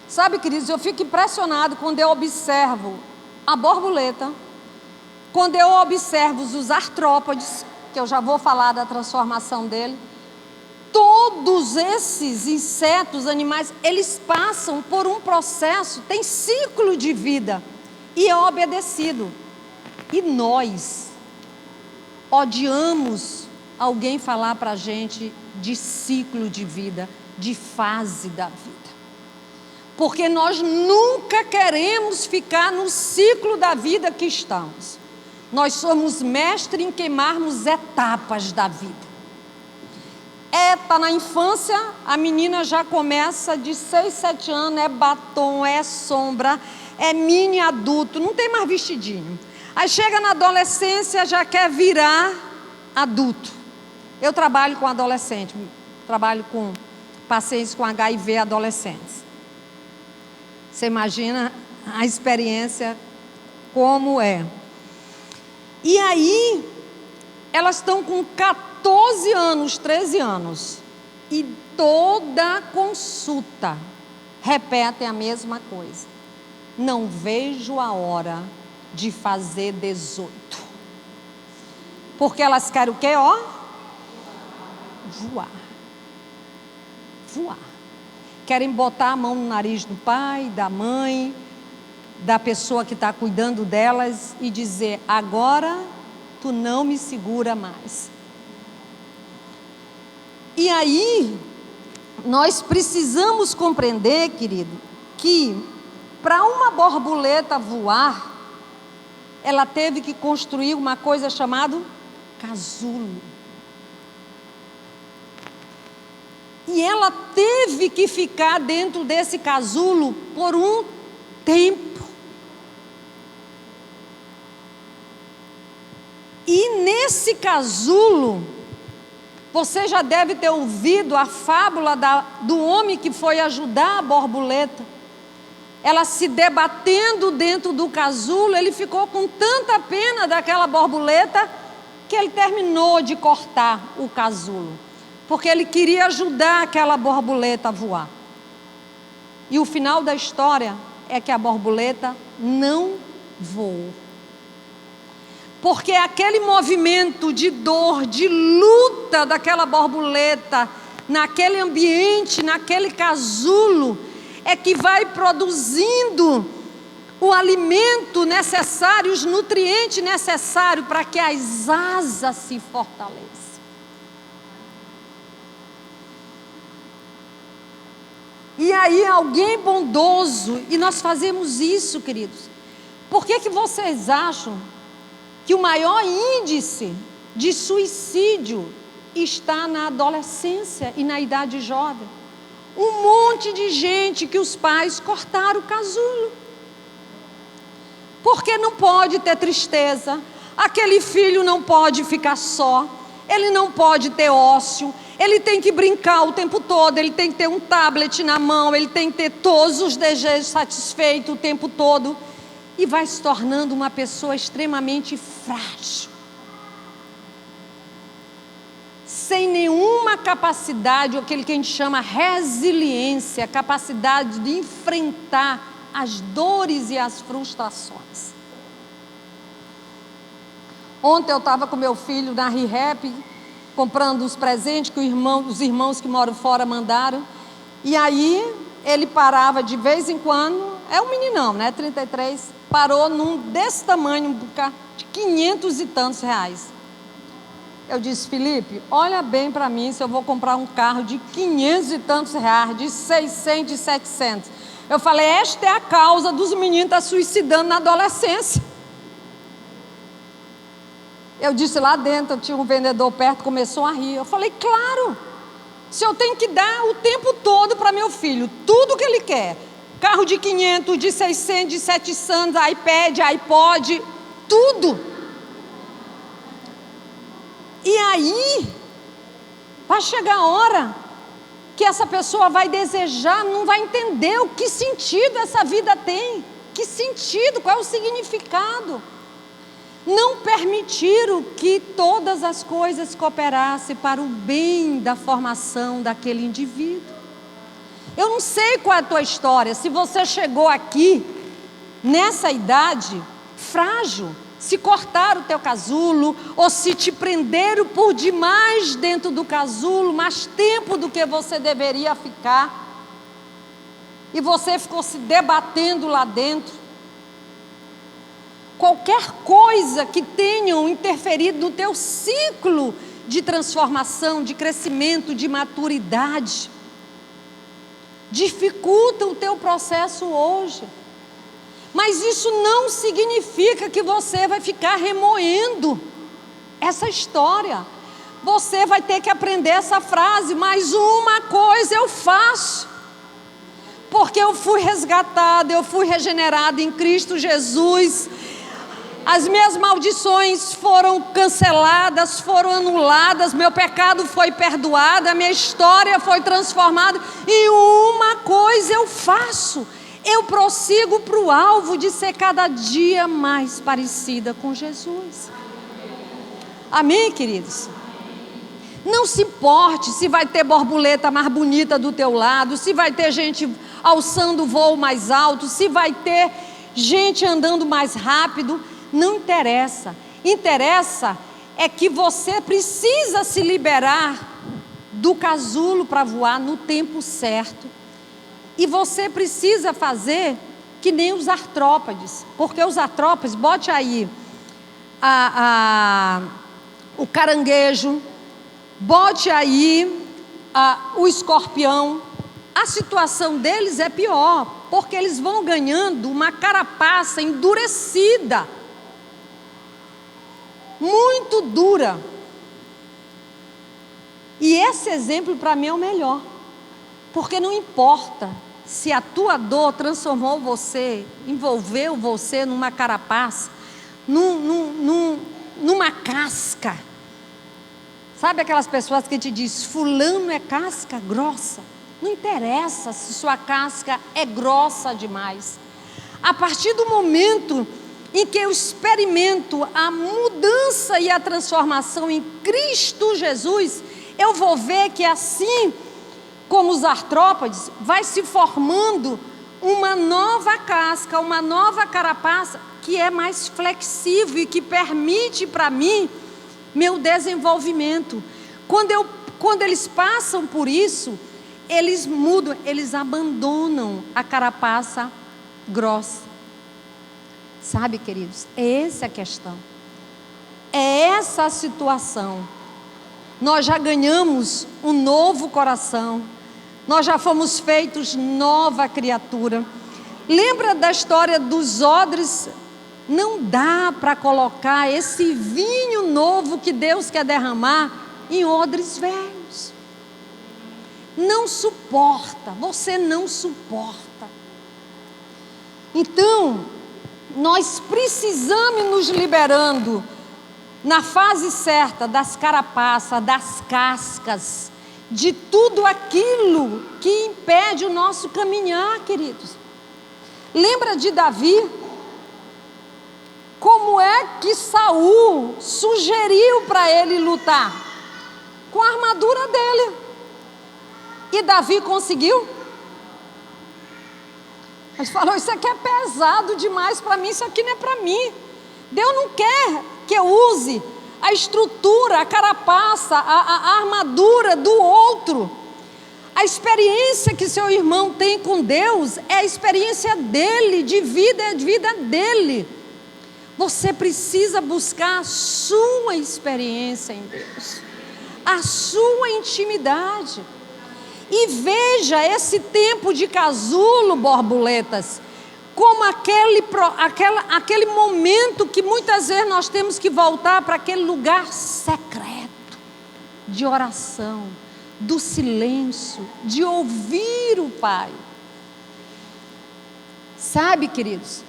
Sabe, queridos, eu fico impressionado quando eu observo a borboleta, quando eu observo os artrópodes, que eu já vou falar da transformação dele. Todos esses insetos, animais, eles passam por um processo, tem ciclo de vida, e é obedecido. E nós odiamos alguém falar para a gente de ciclo de vida, de fase da vida. Porque nós nunca queremos ficar no ciclo da vida que estamos. Nós somos mestres em queimarmos etapas da vida. Tá na infância, a menina já começa de 6, 7 anos, é batom, é sombra, é mini adulto, não tem mais vestidinho. Aí chega na adolescência, já quer virar adulto. Eu trabalho com adolescente, trabalho com pacientes com HIV adolescentes. Você imagina a experiência como é. E aí, elas estão com 14 anos, 13 anos, e toda consulta repetem a mesma coisa. Não vejo a hora de fazer 18. Porque elas querem o quê? Voar. Voar. Querem botar a mão no nariz do pai, da mãe, da pessoa que está cuidando delas e dizer, agora tu não me segura mais. E aí, nós precisamos compreender, querido, que para uma borboleta voar, ela teve que construir uma coisa chamada casulo. E ela teve que ficar dentro desse casulo por um tempo. E nesse casulo, você já deve ter ouvido a fábula do homem que foi ajudar a borboleta. Ela se debatendo dentro do casulo, ele ficou com tanta pena daquela borboleta que ele terminou de cortar o casulo. Porque ele queria ajudar aquela borboleta a voar. E o final da história é que a borboleta não voou. Porque aquele movimento de dor, de luta daquela borboleta, naquele ambiente, naquele casulo, é que vai produzindo o alimento necessário, os nutrientes necessários para que as asas se fortaleçam. E aí alguém bondoso, e nós fazemos isso, queridos. Por que vocês acham que o maior índice de suicídio está na adolescência e na idade jovem? Um monte de gente que os pais cortaram o casulo. Porque não pode ter tristeza, aquele filho não pode ficar só, ele não pode ter ócio, ele tem que brincar o tempo todo, ele tem que ter um tablet na mão, ele tem que ter todos os desejos satisfeitos o tempo todo. E vai se tornando uma pessoa extremamente frágil. Sem nenhuma capacidade, aquele que a gente chama resiliência, capacidade de enfrentar as dores e as frustrações. Ontem eu estava com meu filho na ReHap, comprando os presentes que os irmãos que moram fora mandaram. E aí ele parava de vez em quando, é um meninão, né, 33, parou num desse tamanho, de 500 e tantos reais. Eu disse: Felipe, olha bem para mim se eu vou comprar um carro de 500 e tantos reais, de 600, de 700. Eu falei: esta é a causa dos meninos estar suicidando na adolescência. Eu disse lá dentro, tinha um vendedor perto, começou a rir. Eu falei: claro, se eu tenho que dar o tempo todo para meu filho, tudo que ele quer, carro de 500, de 600, de 700, iPad, iPod, tudo. E aí, vai chegar a hora que essa pessoa vai desejar, não vai entender o que sentido essa vida tem, que sentido, qual é o significado. Não permitiram que todas as coisas cooperassem para o bem da formação daquele indivíduo. Eu não sei qual é a tua história, se você chegou aqui, nessa idade, frágil, se cortaram o teu casulo, ou se te prenderam por demais dentro do casulo, mais tempo do que você deveria ficar, e você ficou se debatendo lá dentro. Qualquer coisa que tenham interferido no teu ciclo de transformação, de crescimento, de maturidade, dificulta o teu processo hoje. Mas isso não significa que você vai ficar remoendo essa história. Você vai ter que aprender essa frase: mas uma coisa eu faço, porque eu fui resgatado, eu fui regenerado em Cristo Jesus. As minhas maldições foram canceladas, foram anuladas, meu pecado foi perdoado, a minha história foi transformada. E uma coisa eu faço: eu prossigo para o alvo de ser cada dia mais parecida com Jesus. Amém, queridos? Não se importe se vai ter borboleta mais bonita do teu lado, se vai ter gente alçando o voo mais alto, se vai ter gente andando mais rápido. Não interessa. Interessa é que você precisa se liberar do casulo para voar no tempo certo. E você precisa fazer que nem os artrópodes. Porque os artrópodes, bote aí o caranguejo, bote aí o escorpião. A situação deles é pior, porque eles vão ganhando uma carapaça endurecida, muito dura. E esse exemplo para mim é o melhor, porque não importa se a tua dor transformou você, envolveu você numa carapaça, numa casca. Sabe aquelas pessoas que te dizem: fulano é casca grossa? Não interessa se sua casca é grossa demais. A partir do momento em que eu experimento a mudança e a transformação em Cristo Jesus, eu vou ver que, assim como os artrópodes, vai se formando uma nova casca, uma nova carapaça, que é mais flexível e que permite para mim meu desenvolvimento. Quando eles passam por isso, eles mudam, eles abandonam a carapaça grossa. Sabe, queridos, é essa a questão, é essa a situação. Nós já ganhamos um novo coração, nós já fomos feitos nova criatura. Lembra da história dos odres? Não dá para colocar esse vinho novo que Deus quer derramar em odres velhos. Não suporta, você não suporta. Então, nós precisamos nos liberando na fase certa das carapaças, das cascas, de tudo aquilo que impede o nosso caminhar, queridos. Lembra de Davi? Como é que Saul sugeriu para ele lutar? Com a armadura dele. E Davi conseguiu? Mas falou, isso aqui é pesado demais para mim, isso aqui não é para mim. Deus não quer que eu use a estrutura, a carapaça, a armadura do outro. A experiência que seu irmão tem com Deus é a experiência dele, de vida, é a vida dele. Você precisa buscar a sua experiência em Deus, a sua intimidade. E veja esse tempo de casulo, borboletas, como aquele momento que muitas vezes nós temos que voltar para aquele lugar secreto, de oração, do silêncio, de ouvir o Pai. Sabe, queridos,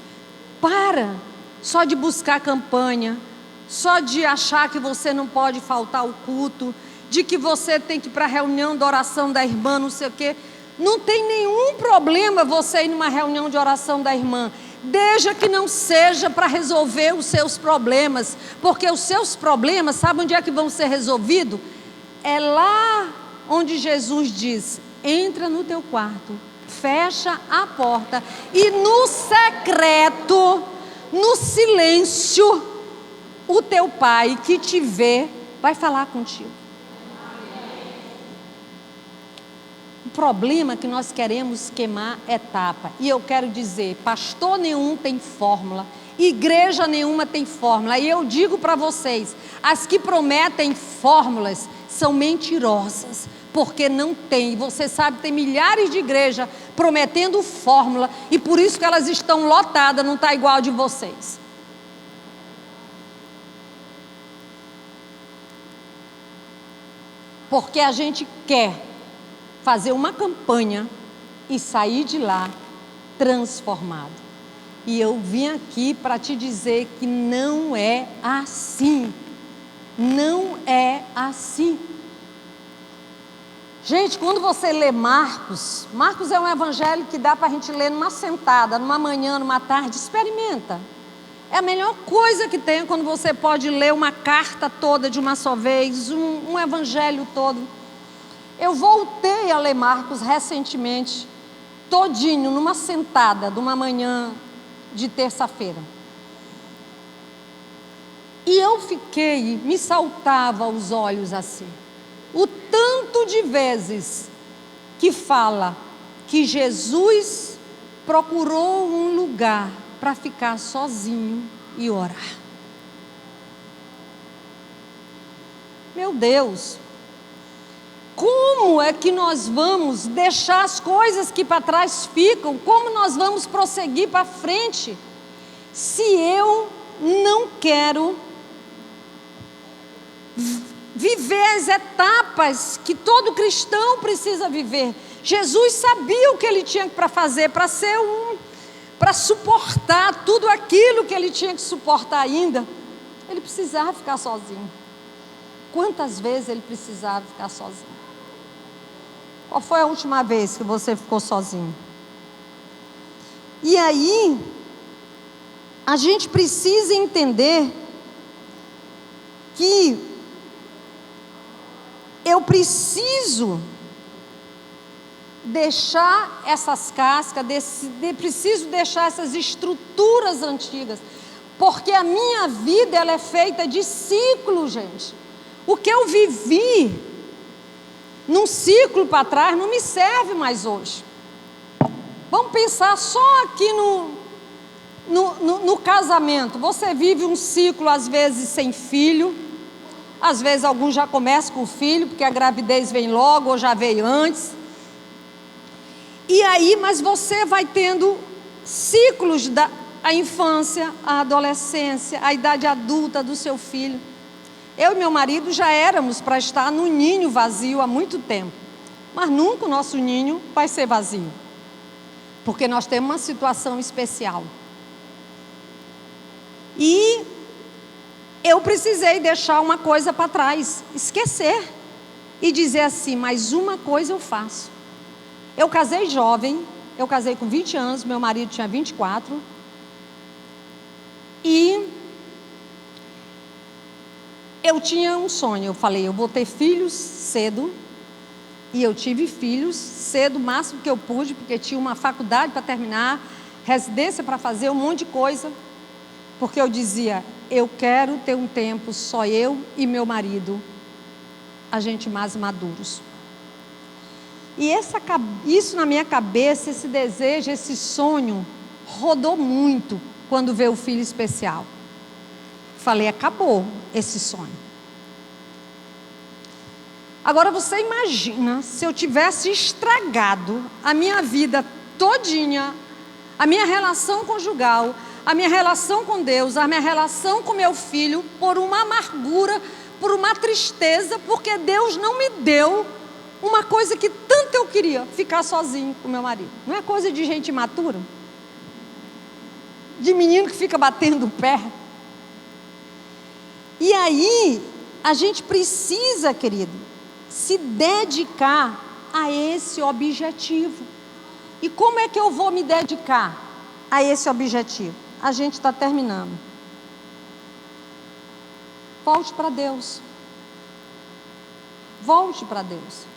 para só de buscar campanha, só de achar que você não pode faltar ao culto, de que você tem que ir para a reunião de oração da irmã, não sei o quê. Não tem nenhum problema você ir numa reunião de oração da irmã, desde que não seja para resolver os seus problemas, porque os seus problemas, sabe onde é que vão ser resolvidos? É lá onde Jesus diz, entra no teu quarto, fecha a porta e no secreto, no silêncio, o teu Pai que te vê vai falar contigo. O problema é que nós queremos queimar etapa. E eu quero dizer, pastor nenhum tem fórmula, igreja nenhuma tem fórmula. E eu digo para vocês, as que prometem fórmulas são mentirosas, porque não tem. Você sabe, tem milhares de igrejas prometendo fórmula, e por isso que elas estão lotadas, não está igual a de vocês. Porque a gente quer fazer uma campanha e sair de lá transformado. E eu vim aqui para te dizer que não é assim. Não é assim. Gente, quando você lê Marcos é um evangelho que dá para a gente ler numa sentada, numa manhã, numa tarde, experimenta. É a melhor coisa que tem quando você pode ler uma carta toda de uma só vez, um evangelho todo. Eu voltei a ler Marcos recentemente, todinho, numa sentada, de uma manhã de terça-feira. E eu fiquei, me saltava aos olhos assim, o tanto de vezes que fala que Jesus procurou um lugar para ficar sozinho e orar. Meu Deus! Como é que nós vamos deixar as coisas que para trás ficam? Como nós vamos prosseguir para frente? Se eu não quero viver as etapas que todo cristão precisa viver. Jesus sabia o que ele tinha para fazer, para suportar tudo aquilo que ele tinha que suportar ainda. Ele precisava ficar sozinho. Quantas vezes ele precisava ficar sozinho? Qual foi a última vez que você ficou sozinho? E aí, a gente precisa entender que eu preciso deixar essas cascas, preciso deixar essas estruturas antigas, porque a minha vida ela é feita de ciclo, gente. O que eu vivi num ciclo para trás não me serve mais hoje. Vamos pensar só aqui no casamento. Você vive um ciclo às vezes sem filho, às vezes alguns já começam com filho, porque a gravidez vem logo ou já veio antes. E aí, mas você vai tendo ciclos da infância, a adolescência, a idade adulta do seu filho. Eu e meu marido já éramos para estar no ninho vazio há muito tempo, mas nunca o nosso ninho vai ser vazio, porque nós temos uma situação especial. E eu precisei deixar uma coisa para trás, esquecer, e dizer assim, mas uma coisa eu faço. Eu casei jovem, eu casei com 20 anos, meu marido tinha 24, e eu tinha um sonho, eu falei, eu vou ter filhos cedo, e eu tive filhos cedo, o máximo que eu pude, porque tinha uma faculdade para terminar, residência para fazer um monte de coisa, porque eu dizia, eu quero ter um tempo só eu e meu marido, a gente mais maduros. E isso na minha cabeça, esse desejo, esse sonho, rodou muito quando veio o filho especial. Falei, acabou esse sonho. Agora você imagina se eu tivesse estragado a minha vida todinha, a minha relação conjugal, a minha relação com Deus, a minha relação com meu filho, por uma amargura, por uma tristeza, porque Deus não me deu uma coisa que tanto eu queria, ficar sozinho com meu marido. Não é coisa de gente imatura? De menino que fica batendo o pé. E aí, a gente precisa, querido, se dedicar a esse objetivo. E como é que eu vou me dedicar a esse objetivo? A gente está terminando. Volte para Deus. Volte para Deus.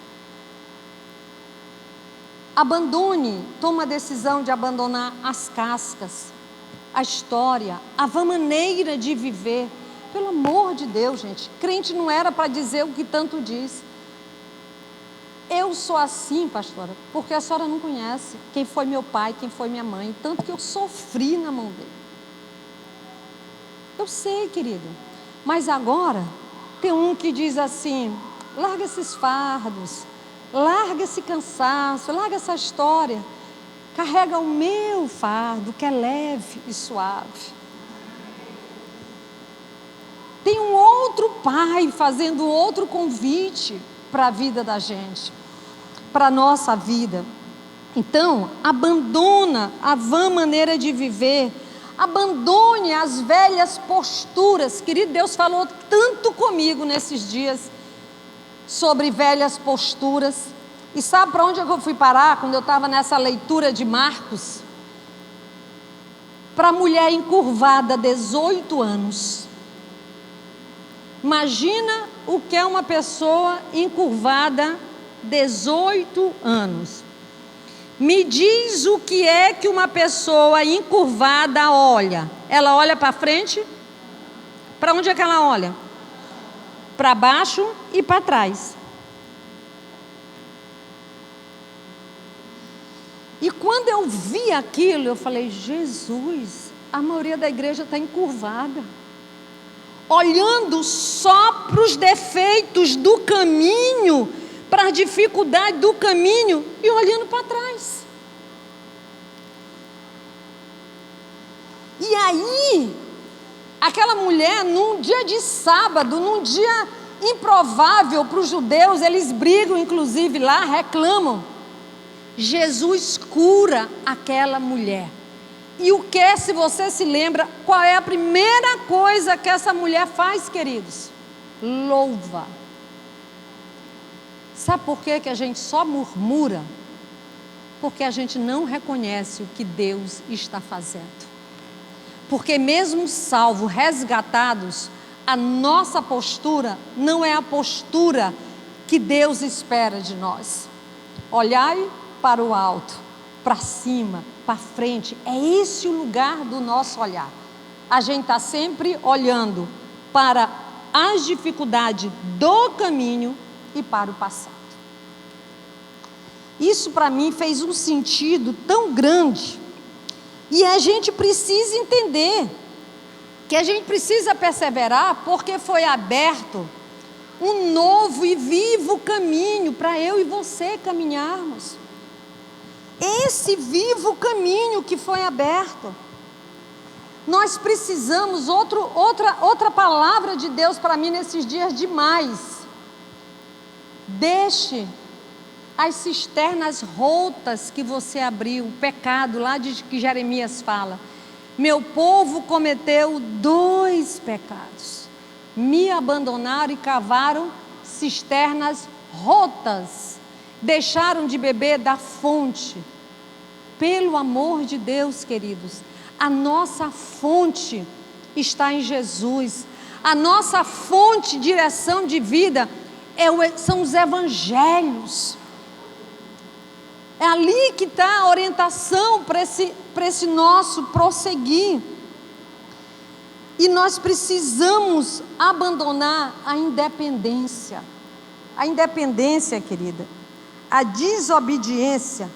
Abandone, toma a decisão de abandonar as cascas, a história, a maneira de viver. Pelo amor de Deus, gente, crente não era para dizer o que tanto diz. Eu sou assim, pastora, porque a senhora não conhece quem foi meu pai, quem foi minha mãe, tanto que eu sofri na mão dele. Eu sei, querido, mas agora tem um que diz assim, larga esses fardos, larga esse cansaço, larga essa história, carrega o meu fardo, que é leve e suave. Tem um outro pai fazendo outro convite para a vida da gente, para a nossa vida. Então, abandona a vã maneira de viver, abandone as velhas posturas. Querido, Deus falou tanto comigo nesses dias sobre velhas posturas. E sabe para onde eu fui parar quando eu estava nessa leitura de Marcos? Para a mulher encurvada, 18 anos. Imagina o que é uma pessoa encurvada, 18 anos. Me diz o que é que uma pessoa encurvada olha. Ela olha para frente? Para onde é que ela olha? Para baixo e para trás. E quando eu vi aquilo, eu falei, Jesus, a maioria da igreja está encurvada. Olhando só para os defeitos do caminho, para a dificuldade do caminho e olhando para trás. E aí, aquela mulher, num dia de sábado, num dia improvável para os judeus, eles brigam inclusive lá, reclamam. Jesus cura aquela mulher. E o que, se você se lembra, qual é a primeira coisa que essa mulher faz, queridos? Louva. Sabe por que a gente só murmura? Porque a gente não reconhece o que Deus está fazendo. Porque mesmo salvos, resgatados, a nossa postura não é a postura que Deus espera de nós. Olhai para o alto, para cima, para frente, é esse o lugar do nosso olhar. A gente está sempre olhando para as dificuldades do caminho e para o passado. Isso para mim fez um sentido tão grande, e a gente precisa entender que a gente precisa perseverar, porque foi aberto um novo e vivo caminho para eu e você caminharmos. Esse vivo caminho que foi aberto. Nós precisamos, outra palavra de Deus para mim nesses dias demais. Deixe as cisternas rotas que você abriu, o pecado lá de que Jeremias fala. Meu povo cometeu 2 pecados. Me abandonaram e cavaram cisternas rotas. Deixaram de beber da fonte. Pelo amor de Deus, queridos, a nossa fonte está em Jesus. A nossa fonte, direção de vida, são os evangelhos. É ali que está a orientação para esse nosso prosseguir. E nós precisamos abandonar a independência. A independência, querida, a desobediência.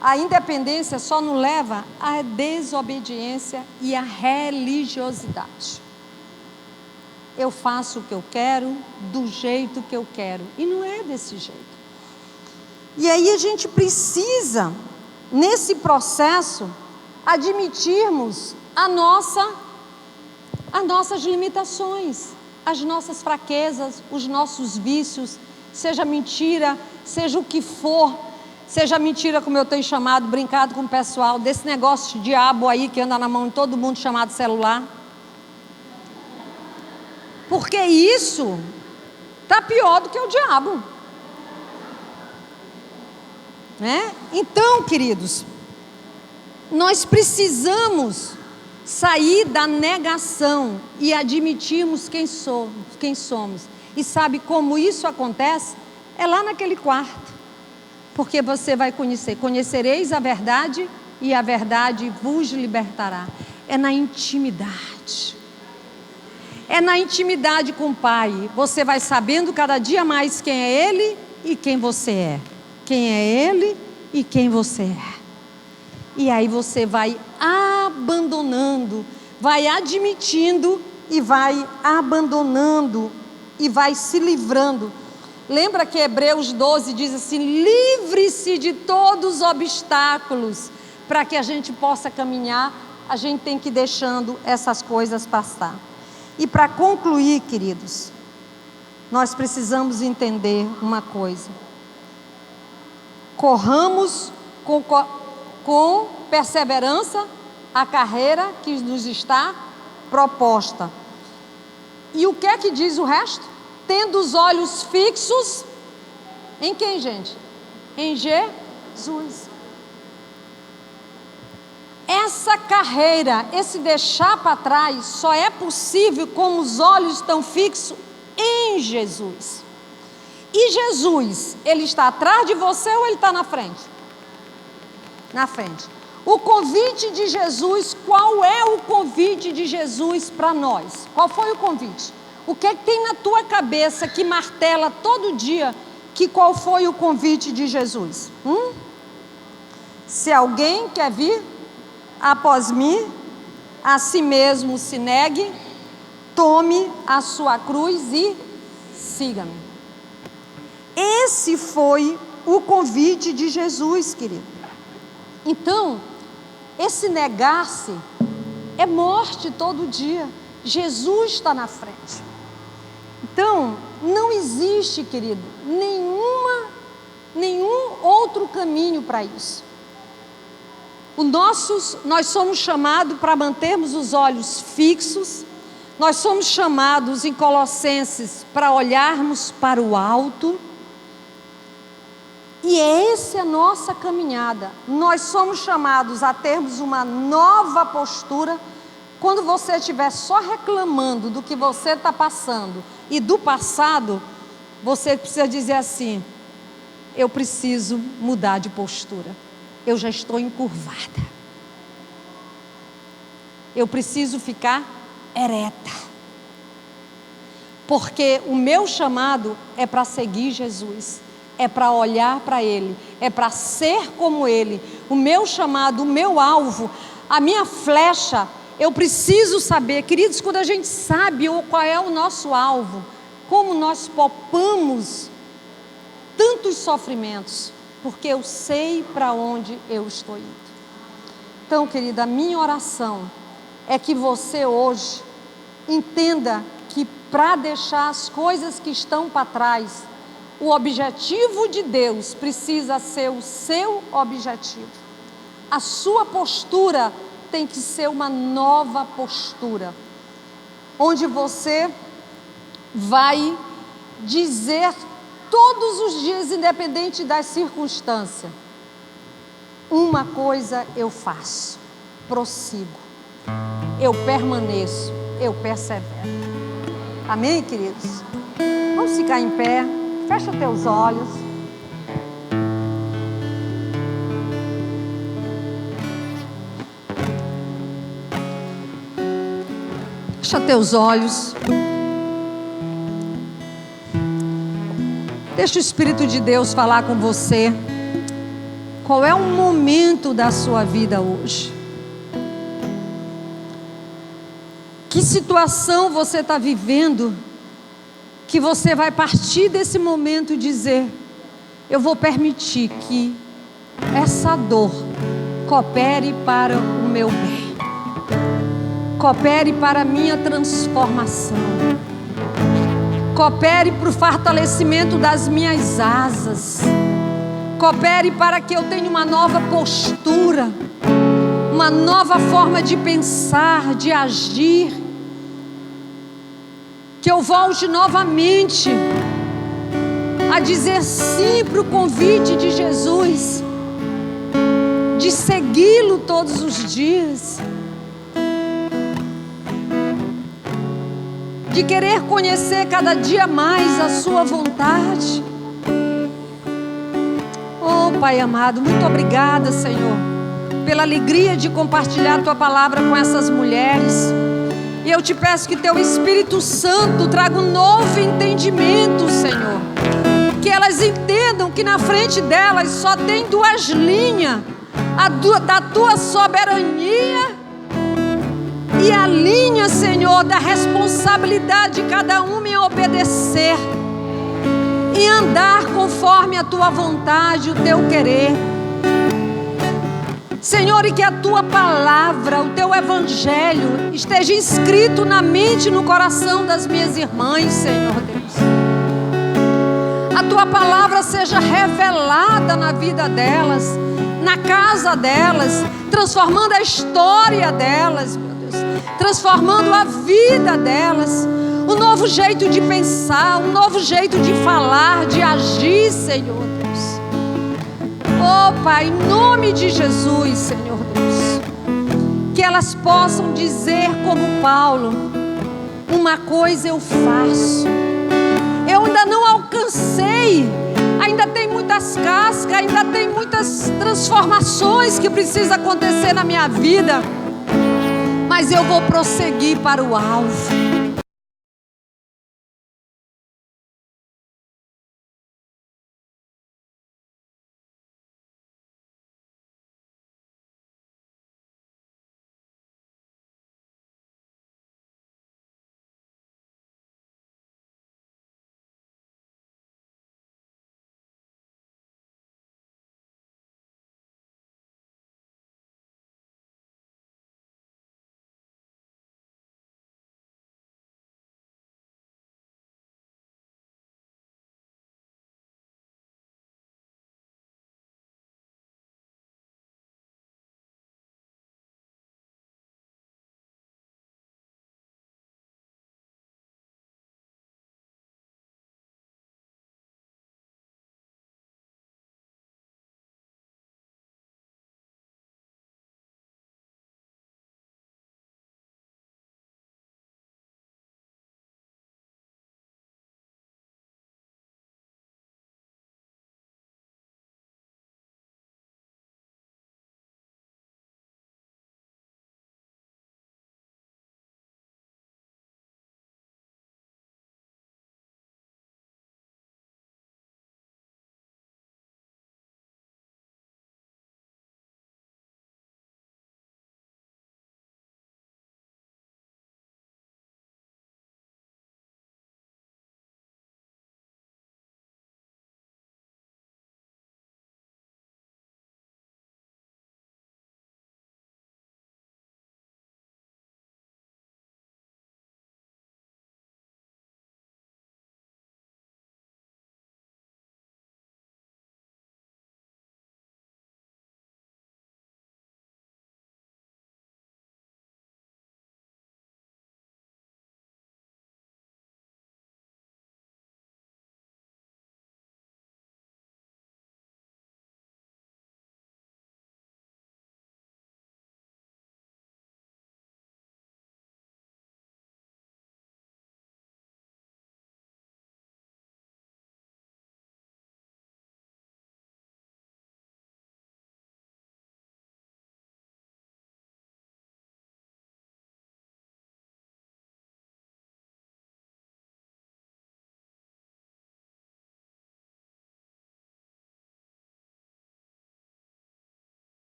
A independência só nos leva à desobediência e à religiosidade. Eu faço o que eu quero, do jeito que eu quero. E não é desse jeito. E aí a gente precisa, nesse processo, admitirmos as nossas limitações, as nossas fraquezas, os nossos vícios, seja mentira, seja o que for, seja mentira, como eu tenho chamado, brincado com o pessoal, desse negócio de diabo aí que anda na mão de todo mundo chamado celular. Porque isso está pior do que o diabo. Né? Então, queridos, nós precisamos sair da negação e admitirmos quem somos. E sabe como isso acontece? É lá naquele quarto. Porque você vai conhecereis a verdade e a verdade vos libertará. É na intimidade. É na intimidade com o Pai. Você vai sabendo cada dia mais quem é Ele e quem você é. Quem é Ele e quem você é. E aí você vai abandonando, vai admitindo e vai abandonando e vai se livrando. Lembra que Hebreus 12 diz assim: livre-se de todos os obstáculos. Para que a gente possa caminhar, a gente tem que ir deixando essas coisas passar. E para concluir, queridos, nós precisamos entender uma coisa. Corramos com perseverança a carreira que nos está proposta. E o que é que diz o resto? Tendo os olhos fixos em quem, gente? Em Jesus. Essa carreira, esse deixar para trás, só é possível como os olhos estão fixos em Jesus. E Jesus, Ele está atrás de você ou Ele está na frente? Na frente. O convite de Jesus, qual é o convite de Jesus para nós? Qual foi o convite? O que é que tem na tua cabeça que martela todo dia que qual foi o convite de Jesus? Se alguém quer vir após mim, a si mesmo se negue, tome a sua cruz e siga-me. Esse foi o convite de Jesus, querido. Então, esse negar-se é morte todo dia. Jesus está na frente. Então, não existe, querido, nenhum outro caminho para isso. Nós somos chamados para mantermos os olhos fixos. Nós somos chamados em Colossenses para olharmos para o alto. E essa é a nossa caminhada. Nós somos chamados a termos uma nova postura. Quando você estiver só reclamando do que você está passando e do passado, você precisa dizer assim: eu preciso mudar de postura. Eu já estou encurvada. Eu preciso ficar ereta. Porque o meu chamado é para seguir Jesus. É para olhar para Ele. É para ser como Ele. O meu chamado, o meu alvo, a minha flecha, eu preciso saber. Queridos, quando a gente sabe qual é o nosso alvo, como nós poupamos tantos sofrimentos, porque eu sei para onde eu estou indo. Então, querida, a minha oração é que você hoje entenda que para deixar as coisas que estão para trás, o objetivo de Deus precisa ser o seu objetivo. A sua postura tem que ser uma nova postura, onde você vai dizer todos os dias, independente das circunstâncias: uma coisa eu faço, prossigo, eu permaneço, eu persevero. Amém, queridos? Vamos ficar em pé, fecha os teus olhos. Fecha teus olhos. Deixa o Espírito de Deus falar com você. Qual é o momento da sua vida hoje? Que situação você está vivendo que você vai partir desse momento e dizer: eu vou permitir que essa dor coopere para o meu bem, coopere para a minha transformação, coopere para o fortalecimento das minhas asas, coopere para que eu tenha uma nova postura, uma nova forma de pensar, de agir, que eu volte novamente a dizer sim para o convite de Jesus, de segui-lo todos os dias, de querer conhecer cada dia mais a sua vontade. Oh Pai amado, muito obrigada, Senhor, pela alegria de compartilhar a Tua palavra com essas mulheres. E eu te peço que Teu Espírito Santo traga um novo entendimento, Senhor, que elas entendam que na frente delas só tem duas linhas, da Tua soberania e a linha, Senhor, da responsabilidade de cada uma em obedecer, em andar conforme a Tua vontade, o Teu querer. Senhor, e que a Tua palavra, o Teu evangelho esteja inscrito na mente e no coração das minhas irmãs, Senhor Deus. A Tua palavra seja revelada na vida delas, na casa delas, transformando a história delas, meu Deus, transformando a vida delas, um novo jeito de pensar, um novo jeito de falar, de agir, Senhor Deus. Oh Pai, em nome de Jesus, Senhor Deus, que elas possam dizer como Paulo: uma coisa eu faço, eu ainda não alcancei, ainda tem muitas cascas, ainda tem muitas transformações que precisam acontecer na minha vida, mas eu vou prosseguir para o alvo.